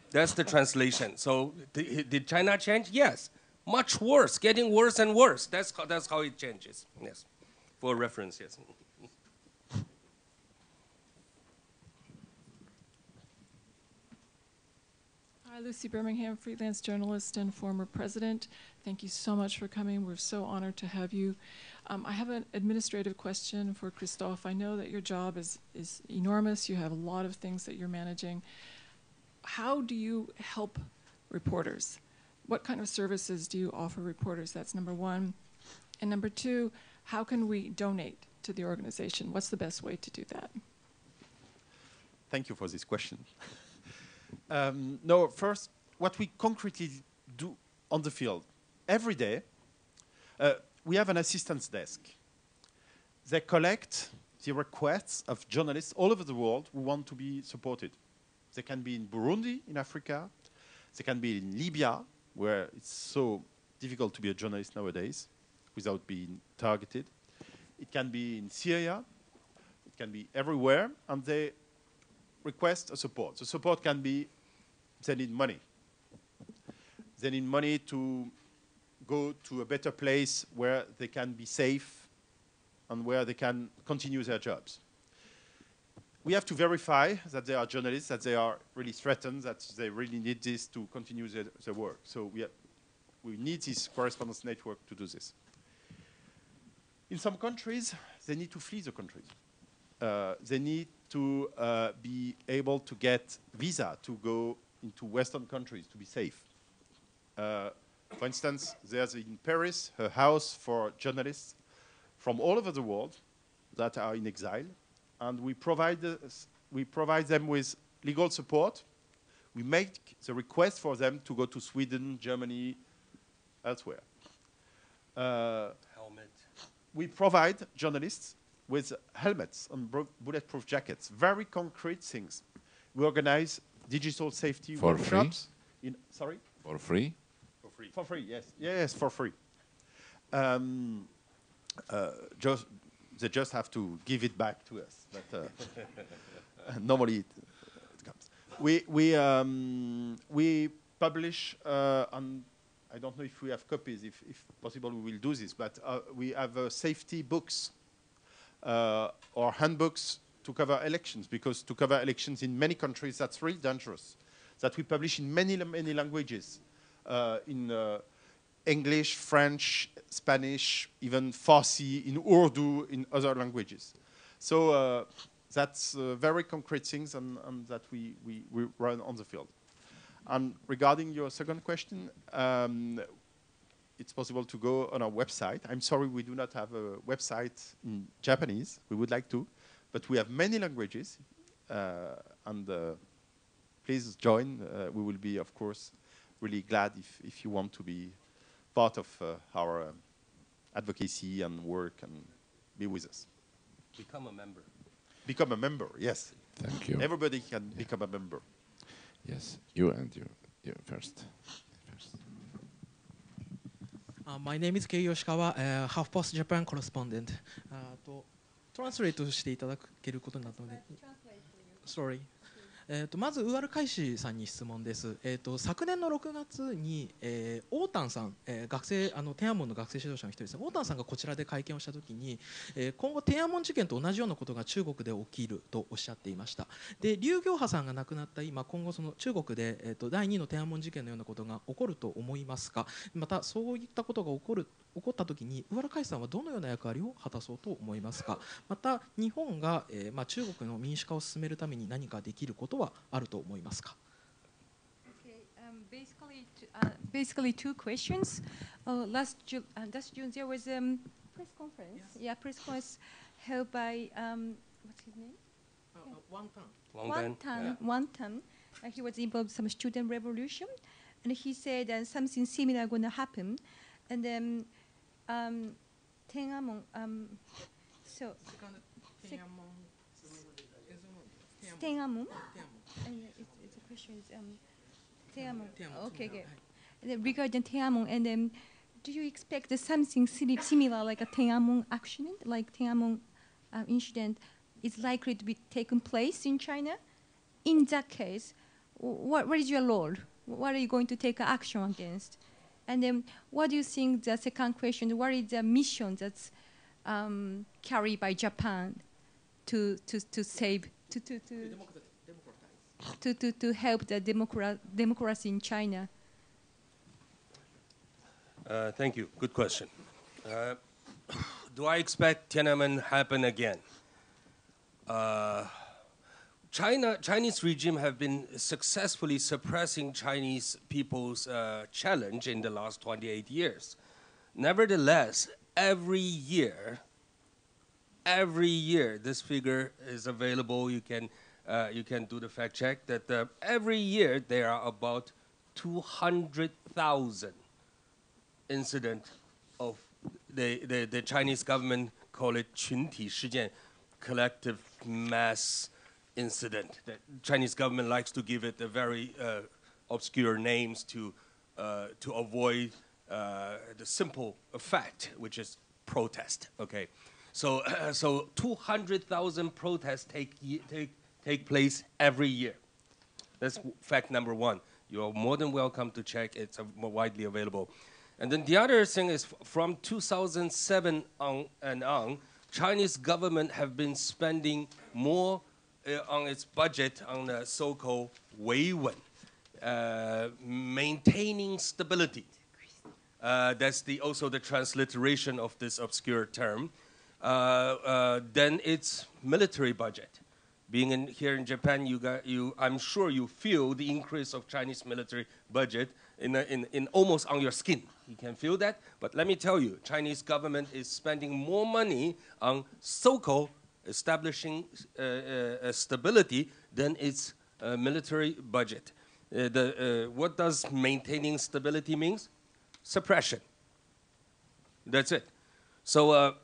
That's the translation. So did China change? Yes. Much worse, getting worse and worse. That's how it changes. Yes. For reference, yes. Hi, Lucy Birmingham, freelance journalist and former president. Thank you so much for coming. We're so honored to have you. I have an administrative question for Christophe. I know that your job is enormous. You have a lot of things that you're managing. How do you help reporters? What kind of services do you offer reporters? That's number one. And number two, how can we donate to the organization? What's the best way to do that? Thank you for this question. No, first, what we concretely do on the field. Every day, we have an assistance desk. They collect the requests of journalists all over the world who want to be supported. They can be in Burundi, in Africa. They can be in Libya, where it's so difficult to be a journalist nowadays without being targeted. It can be in Syria. It can be everywhere. And they request a support. The support can be, they need money. They need money to go to a better place where they can be safe and where they can continue their jobs. We have to verify that they are journalists, that they are really threatened, that they really need this to continue their work. So we need this correspondence network to do this. In some countries, they need to flee the countries. They need to be able to get visa to go into Western countries to be safe. For instance, there's in Paris a house for journalists from all over the world that are in exile, and we provide them with legal support, we make the request for them to go to Sweden, Germany, elsewhere. Helmet. We provide journalists with helmets and bulletproof jackets, very concrete things. We organize digital safety for workshops. Free? Sorry? For free? For free. For free, yes. Yes, for free. They just have to give it back to us. But normally it comes. We publish on, I don't know if we have copies. If possible, we will do this. But we have safety books or handbooks to cover elections, because to cover elections in many countries, that's really dangerous. That we publish in many languages, in English, French, Spanish, even Farsi, in Urdu, in other languages. So that's very concrete things and that we run on the field. And regarding your second question, it's possible to go on our website. I'm sorry we do not have a website in Japanese. We would like to, but we have many languages. And please join. We will be, of course, really glad if you want to be part of our advocacy and work and be with us. Become a member. Become a member, yes. Thank you. Everybody can become a member. Yes, you first. My name is Kei Yoshikawa, HuffPost Japan correspondent. トランスレートしていただけることになったので。Sorry. まずウーアルカイシさんに質問です。昨年の6月に、オータンさん、学生天安門の学生指導者の一人ですね。オータンさんがこちらで会見をしたときに、今後天安門事件と同じようなことが中国で起きるとおっしゃっていました。で、劉暁波さんが亡くなった今、今後その中国で、第2の天安門事件のようなことが起こると思いますか。またそういったことが起こったときにウーアルカイシさんはどのような役割を果たそうと思いますか。また日本が、中国の民主化を進めるために何かできることはあると思いますか。Basically, two questions. Last June, there was a press conference. Yeah, press conference held by what's his name? One Tan. He was involved in some student revolution, and he said that something similar going to happen. And then Tenamon. So Tenamon. And it's a question is Teamon. Okay, good. Regarding Teamon, and then do you expect something similar like a Teamon accident, like Teamon incident, is likely to be taken place in China? In that case, what is your role? What are you going to take action against? And then, what do you think? The second question: what is the mission that's carried by Japan to save to help the democracy in China? Thank you. Good question. Do I expect Tiananmen happen again? Chinese regime have been successfully suppressing Chinese people's challenge in the last 28 years. Nevertheless, every year, this figure is available. You can do the fact check that every year there are about 200,000 incident of the Chinese government call it 群体事件, collective mass incident. The Chinese government likes to give it a very obscure names to avoid the simple fact, which is protest. Okay, so 200,000 protests take place every year. That's fact number one. You are more than welcome to check. It's widely available. And then the other thing is from 2007 on, Chinese government have been spending more on its budget on the so-called 维稳, maintaining stability. That's also the transliteration of this obscure term. Then it's military budget. Being here in Japan, I'm sure you feel the increase of Chinese military budget in almost on your skin. You can feel that. But let me tell you, Chinese government is spending more money on so-called establishing stability than its military budget. What does maintaining stability means? Suppression. That's it. So,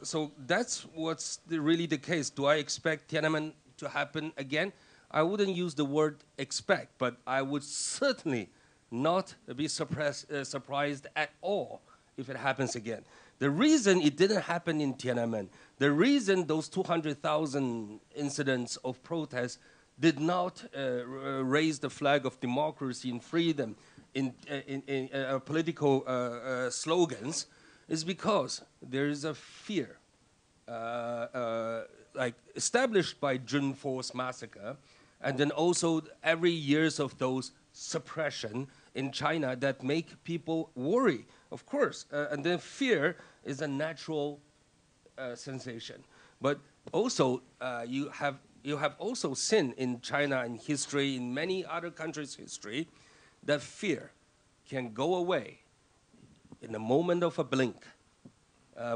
so that's what's really the case. Do I expect Tiananmen to happen again? I wouldn't use the word expect, but I would certainly not be surprised at all if it happens again. The reason it didn't happen in Tiananmen, the reason those 200,000 incidents of protest did not raise the flag of democracy and freedom in political slogans is because there is a fear like established by June 4th massacre, and then also every years of those suppression in China that make people worry, of course. And then fear is a natural sensation. But also, you have also seen in China in history, in many other countries' history, that fear can go away in a moment of a blink.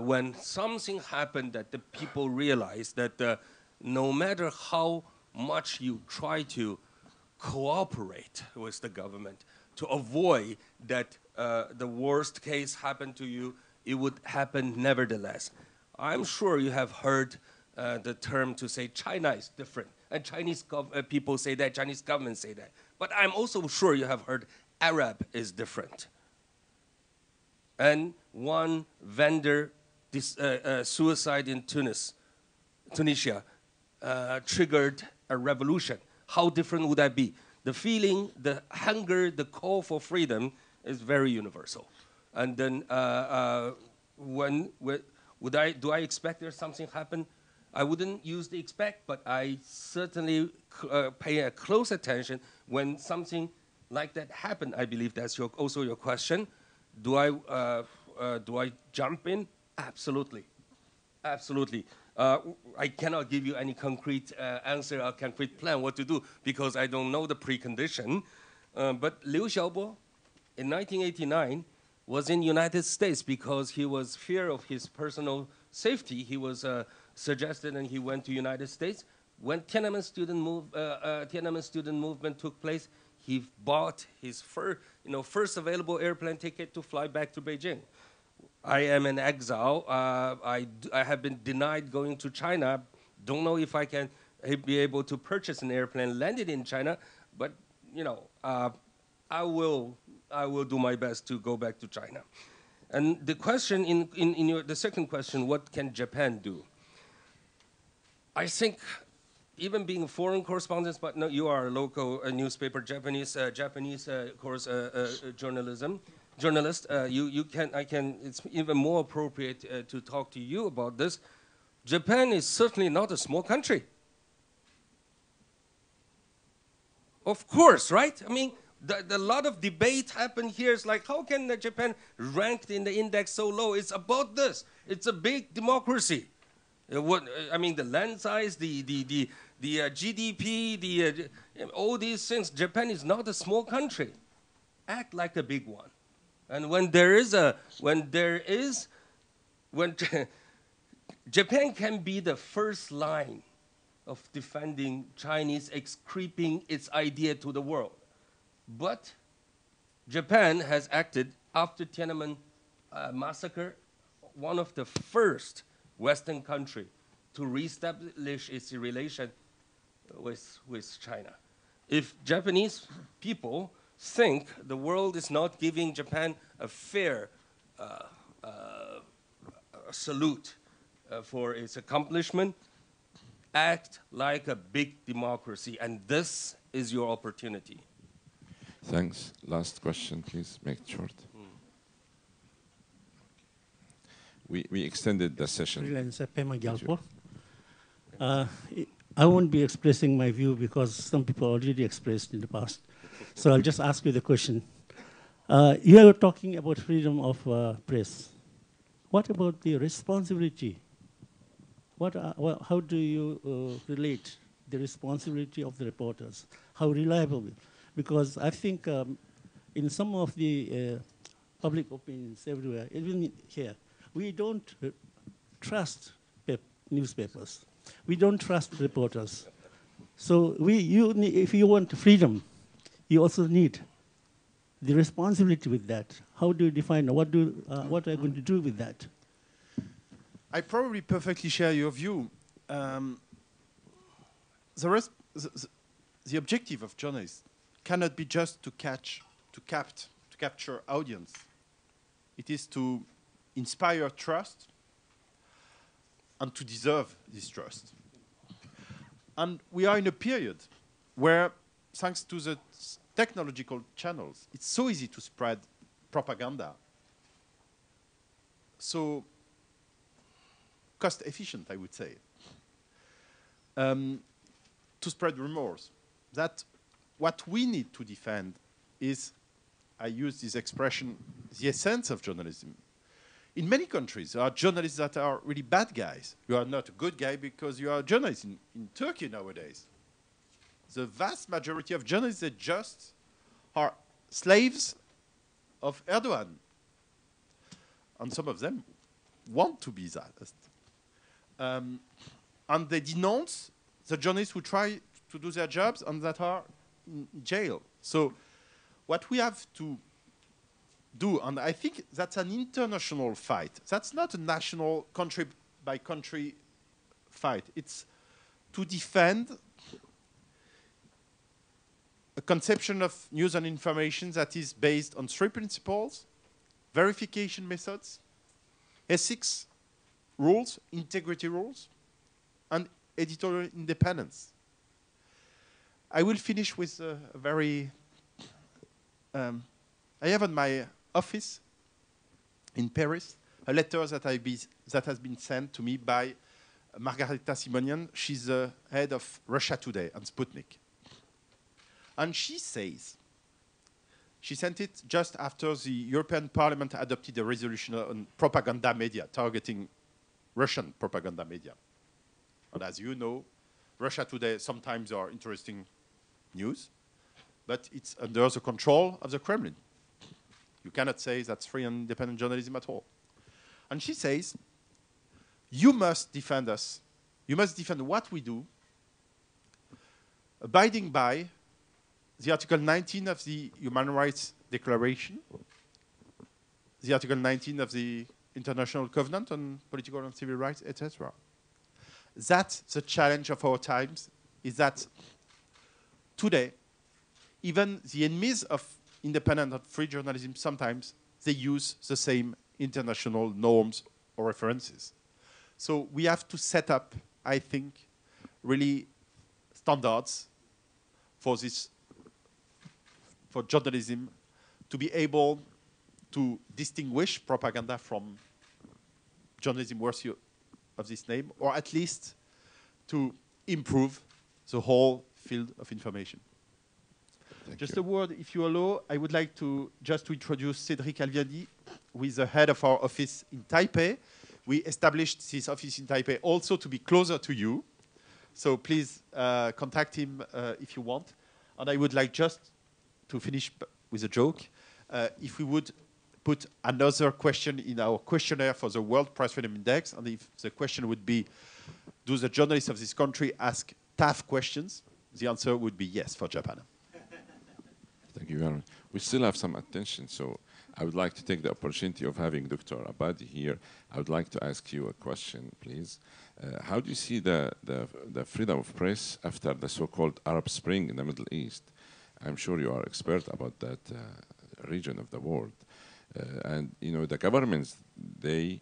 When something happened that the people realize that no matter how much you try to cooperate with the government to avoid that the worst case happened to you, it would happen nevertheless. I'm sure you have heard the term to say China is different, and Chinese people say that, Chinese government say that. But I'm also sure you have heard Arab is different. And one vendor suicide in Tunisia triggered a revolution. How different would that be? The feeling, the hunger, the call for freedom is very universal. And then do I expect there's something happen? I wouldn't use the expect, but I certainly pay a close attention when something like that happen. I believe that's also your question. Do I jump in? Absolutely, absolutely. I cannot give you any concrete answer or concrete plan what to do because I don't know the precondition. But Liu Xiaobo, in 1989, was in United States because he was fear of his personal safety. He was suggested and he went to United States. When Tiananmen student movement took place, he bought his first available airplane ticket to fly back to Beijing. I am in exile. I have been denied going to China. Don't know if I can be able to purchase an airplane landed in China, but I will do my best to go back to China. And the question the second question, what can Japan do? I think even being a foreign correspondent, but no, you are a local newspaper, Japanese journalist. It's even more appropriate to talk to you about this. Japan is certainly not a small country. Of course, right? I mean, the lot of debate happened here. It's like, how can Japan ranked in the index so low? It's about this. It's a big democracy. The land size, the GDP, all these things. Japan is not a small country. Act like a big one. And when Japan can be the first line of defending Chinese creeping its idea to the world. But Japan has acted after Tiananmen massacre, one of the first Western country to reestablish its relation with China. If Japanese people think the world is not giving Japan a fair salute for its accomplishment, act like a big democracy, and this is your opportunity. Thanks. Last question, please. Make it short. We extended the session. I won't be expressing my view because some people already expressed in the past. So I'll just ask you the question. You are talking about freedom of press. What about the responsibility? How do you relate the responsibility of the reporters? How reliable? Because I think in some of the public opinions everywhere, even here, we don't trust newspapers. We don't trust reporters. So if you want freedom, you also need the responsibility with that. How do you define, what are you going to do with that? I probably perfectly share your view. The objective of journalists cannot be just to capture audience. It is to inspire trust and to deserve this trust. And we are in a period where, thanks to the technological channels, it's so easy to spread propaganda. So cost efficient, I would say, to spread rumors. That what we need to defend is, I use this expression, the essence of journalism. In many countries, there are journalists that are really bad guys. You are not a good guy because you are a journalist. In Turkey nowadays, the vast majority of journalists, they just are slaves of Erdogan. And some of them want to be that. And they denounce the journalists who try to do their jobs and that are in jail. So what we have to do, and I think that's an international fight. That's not a national country-by-country fight. It's to defend a conception of news and information that is based on three principles: verification methods, ethics rules, integrity rules, and editorial independence. I will finish with a very... I have in my office in Paris a letter that has been sent to me by Margarita Simonian. She's the head of Russia Today and Sputnik. And she says, she sent it just after the European Parliament adopted a resolution on propaganda media, targeting Russian propaganda media. And as you know, Russia Today sometimes are interesting news, but it's under the control of the Kremlin. You cannot say that's free and independent journalism at all. And she says, you must defend us. You must defend what we do, abiding by the Article 19 of the Human Rights Declaration, the Article 19 of the International Covenant on Political and Civil Rights, etc. That's the challenge of our times, is that today, even the enemies of independent and free journalism, sometimes they use the same international norms or references. So we have to set up, I think, really standards for this, for journalism, to be able to distinguish propaganda from journalism worthy of this name, or at least to improve the whole field of information. Just a word, if you allow, I would like to just to introduce Cédric Alviani, who is the head of our office in Taipei. We established this office in Taipei also to be closer to you. So please contact him if you want. And I would like just to finish with a joke. If we would put another question in our questionnaire for the World Press Freedom Index, and if the question would be, do the journalists of this country ask tough questions? The answer would be yes for Japan. Thank you very much. We still have some attention, so I would like to take the opportunity of having Dr. Abadi here. I would like to ask you a question, please. How do you see the freedom of press after the so-called Arab Spring in the Middle East? I'm sure you are expert about that region of the world. And you know, the governments, they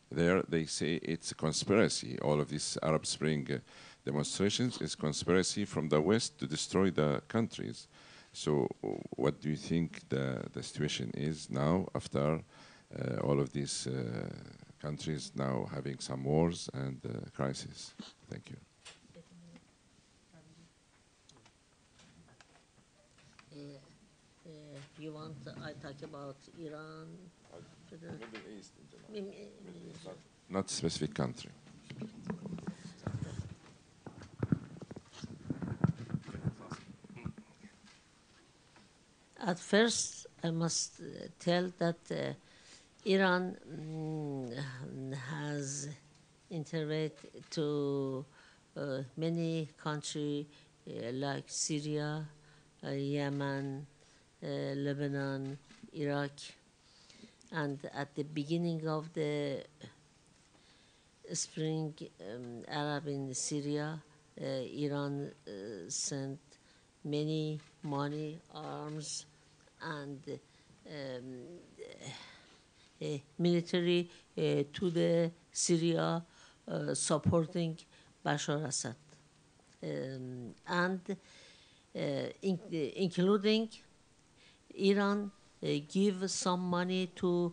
say it's a conspiracy. All of these Arab Spring demonstrations is conspiracy from the West to destroy the countries. So what do you think the situation is now after all of these countries now having some wars and crisis? Thank you. You want I talk about Iran? Middle East, not specific country. At first, I must tell that Iran has intervened to many countries like Syria, Yemen, Lebanon, Iraq. And at the beginning of the spring Arab in Syria, Iran sent many money, arms, and military to the Syria supporting Bashar Assad, and including Iran give some money to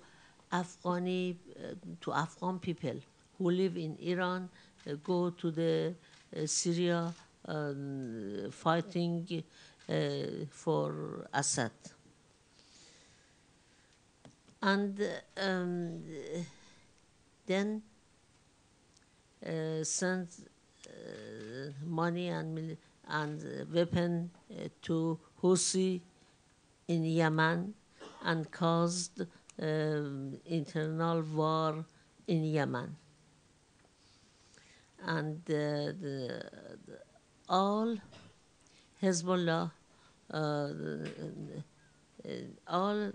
Afghani to Afghan people who live in Iran, go to the Syria fighting for Assad. And then sent money and weapon to Houthi in Yemen and caused internal war in Yemen. And all Hezbollah, all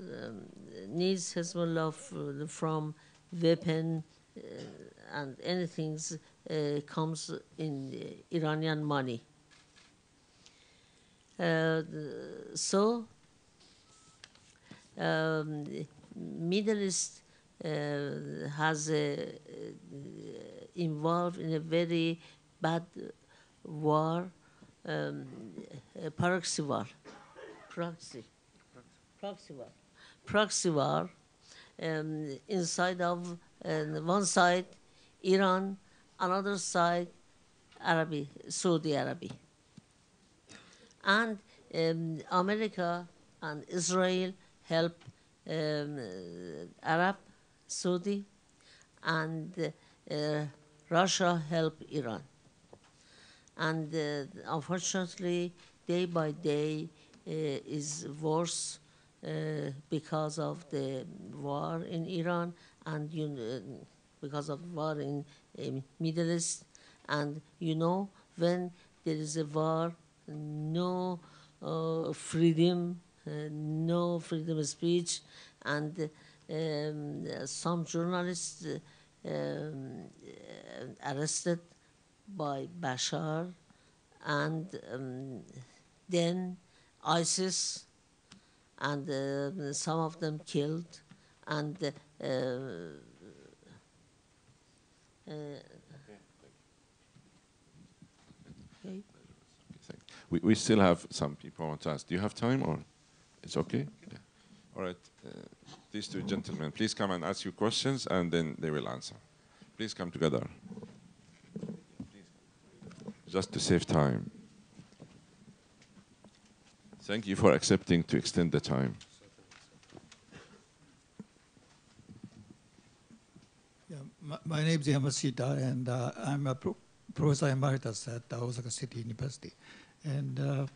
needs Hezbollah from weapon and anything comes in Iranian money. So Middle East has involved in a very bad war, proxy war, inside of one side Iran, another side Saudi Arabia, and America and Israel help Arab, Saudi, and Russia help Iran. And unfortunately, day by day is worse because of the war in Iran and because of war in Middle East. And when there is a war, no freedom, no freedom of speech, and some journalists arrested by Bashar, and then ISIS, and some of them killed, and okay. We still have some people want to ask. Do you have time, or it's okay? Yeah. All right. These two gentlemen, please come and ask your questions, and then they will answer. Please come together. Just to save time. Thank you for accepting to extend the time. Yeah, my name is Yamashita, and I'm a professor emeritus at Osaka City University. And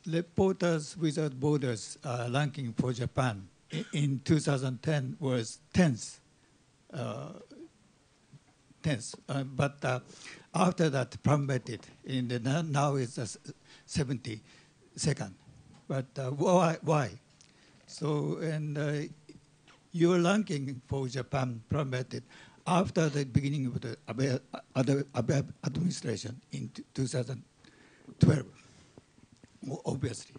Reporters Without Borders ranking for Japan in 2010 was 10th. But after that, plummeted. Now it's 72nd. But why? So, and your ranking for Japan plummeted after the beginning of the Abe administration in 2012, obviously.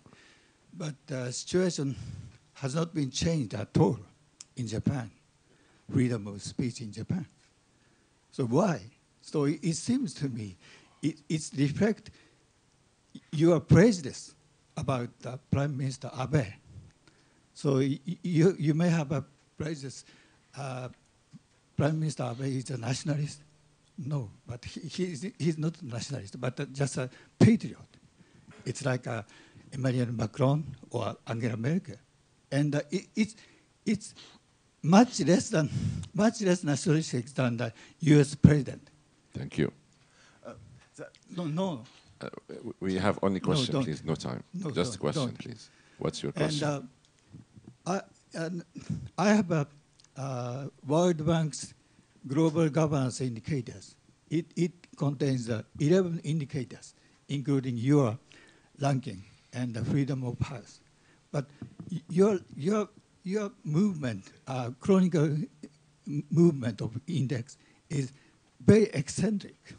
But the situation has not been changed at all in Japan, freedom of speech in Japan. So why? So it seems to me it reflects your prejudice about Prime Minister Abe. So you may have a prejudice. Prime Minister Abe is a nationalist. No, but he's not a nationalist, but just a patriot. It's like Emmanuel Macron or Angela Merkel, and it's much less nationalistic than the U.S. president. Thank you. No. We have only question, please. No time. Just a question, please. What's your question? And I have a World Bank's global governance indicators it contains 11 indicators, including your ranking and the freedom of path. But your movement, chronicle movement of index is very eccentric.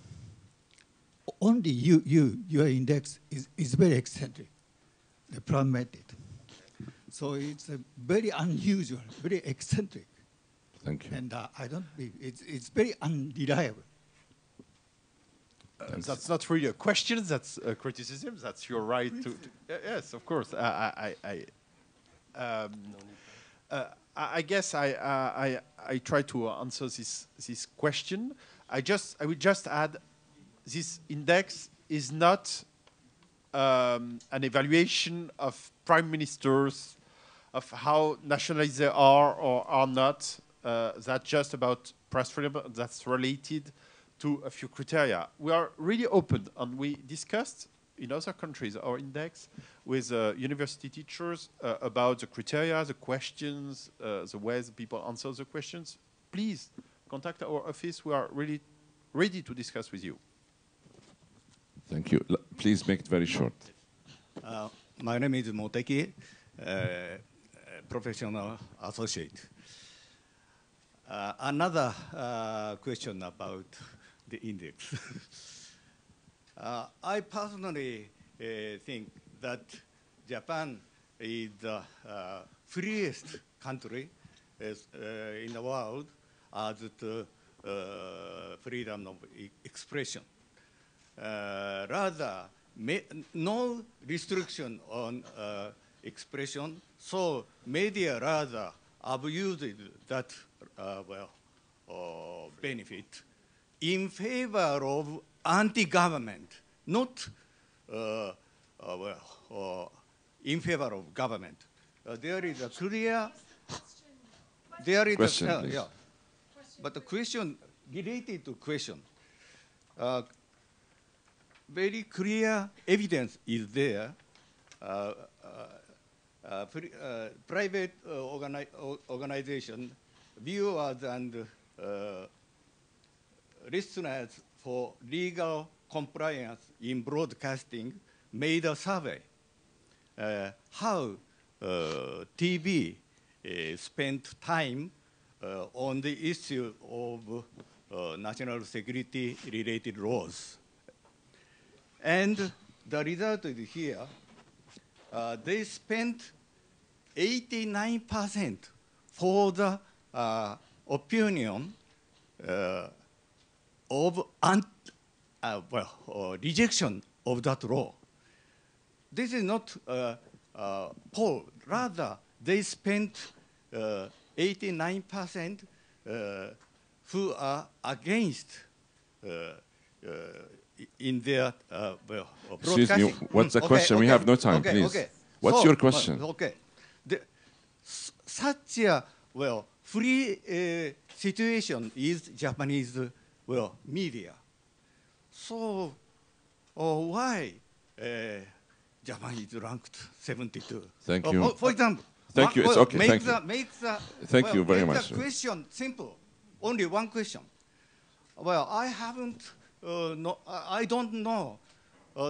Only your index is very eccentric, the plan method. So it's a very unusual, very eccentric. Thank you. And I don't believe it's very unreliable. That's not really a question, that's a criticism, that's your right to yes, of course. I guess I try to answer this question. I will just add, this index is not an evaluation of prime ministers, of how nationalized they are or are not. That's just about press freedom. That's related to a few criteria. We are really open, and we discussed in other countries our index with university teachers about the criteria, the questions, the ways people answer the questions. Please contact our office. We are really ready to discuss with you. Thank you. Please make it very short. My name is Moteki, professional associate. Another question about the index. I personally think that Japan is the freest country in the world as to freedom of expression. Rather, no restriction on expression, so media rather abused that benefit in favor of anti-government, not in favor of government. There is a clear. There is question, a yeah, but the question related to question. Very clear evidence is there. Private organization, viewers and listeners for legal compliance in broadcasting made a survey how TV spent time on the issue of national security related laws. And the result is here. They spent 89% for the opinion of rejection of that law. This is not poll. Rather, they spent 89% who are against in their Excuse me, what's the question? We have no time, please. What's your question? Such a free situation is Japanese media. So why Japan is ranked 72? Thank you. For example, thank you. It's okay. Make thank you very much. The question simple. Only one question. Well, I haven't. I don't know.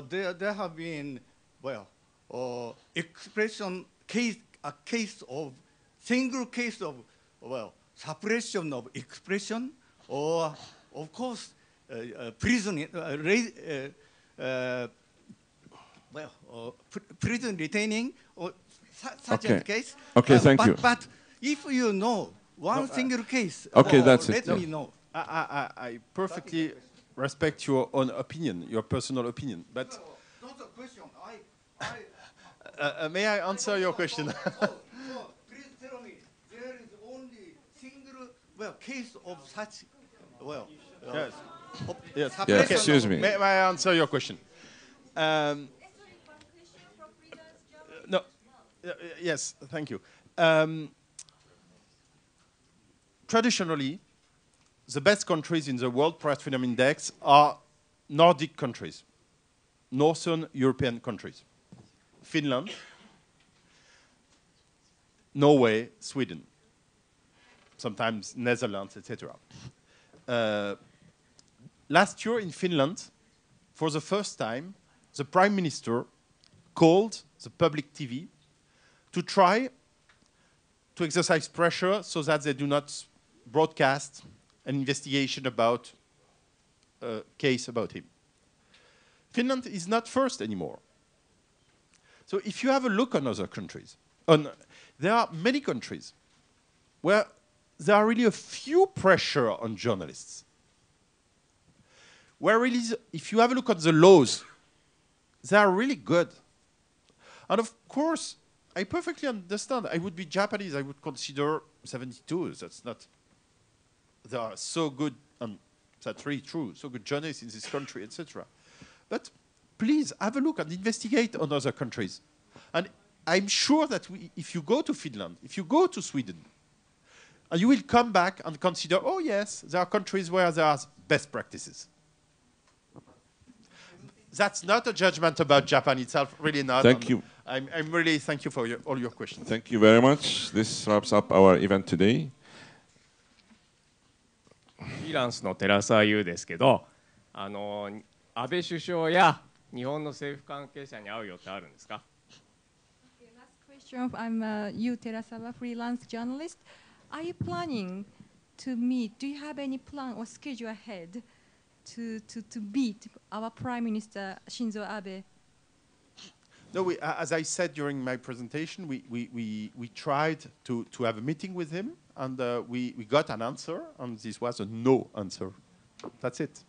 There have been expression case, a case of single case of suppression of expression, or of course prison prison retaining, or such a case. Okay, thank you. But if you know one single case, okay, that's let it. me know. I perfectly respect your own opinion, your personal opinion, but Not a question. may I answer your question? Please tell me, there is only single case of such yes. Yes. Yeah, excuse me. May I answer your question? No. Yes, thank you. Traditionally, the best countries in the World Press Freedom Index are Nordic countries, Northern European countries. Finland, Norway, Sweden, sometimes Netherlands, etc. last year in Finland, for the first time, the Prime Minister called the public TV to try to exercise pressure so that they do not broadcast an investigation about a case about him. Finland is not first anymore. So if you have a look on other countries, there are many countries where there are really a few pressure on journalists. Where really, if you have a look at the laws, they are really good. And of course, I perfectly understand. I would be Japanese, I would consider 72. That's not, they are so good, and that's really true, so good journalists in this country, etc. But please have a look and investigate on other countries. And I'm sure that if you go to Finland, if you go to Sweden, and you will come back and consider, oh yes, there are countries where there are best practices. That's not a judgment about Japan itself, really not. Thank you. I'm really thank you for all your questions. Thank you very much. This wraps up our event today. フリーランスの寺澤優ですけど、安倍首相や日本の政府関係者に会う予定あるんですか？ Last question. I'm Yu Terasawa, freelance journalist. Are you planning to meet? Do you have any plan or schedule ahead to meet our Prime Minister Shinzo Abe? No, as I said during my presentation, we tried to have a meeting with him, and we got an answer, and this was a no answer. That's it.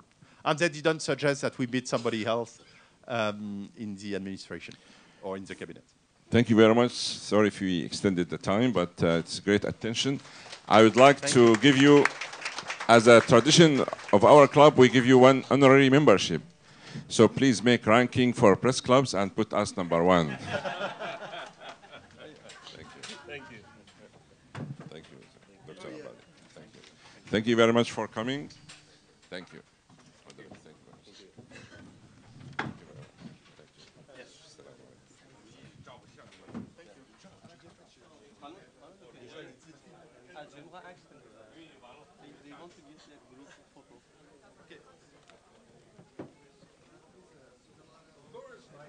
And they didn't suggest that we meet somebody else in the administration or in the cabinet. Thank you very much. Sorry if we extended the time, but it's great attention. I would like to give you, as a tradition of our club, we give you one honorary membership. So please make ranking for press clubs and put us #1. Thank you. Thank you. Thank you, Dr. Abadi. Thank you. Thank you very much for coming. Thank you. Do you want to use that group photo?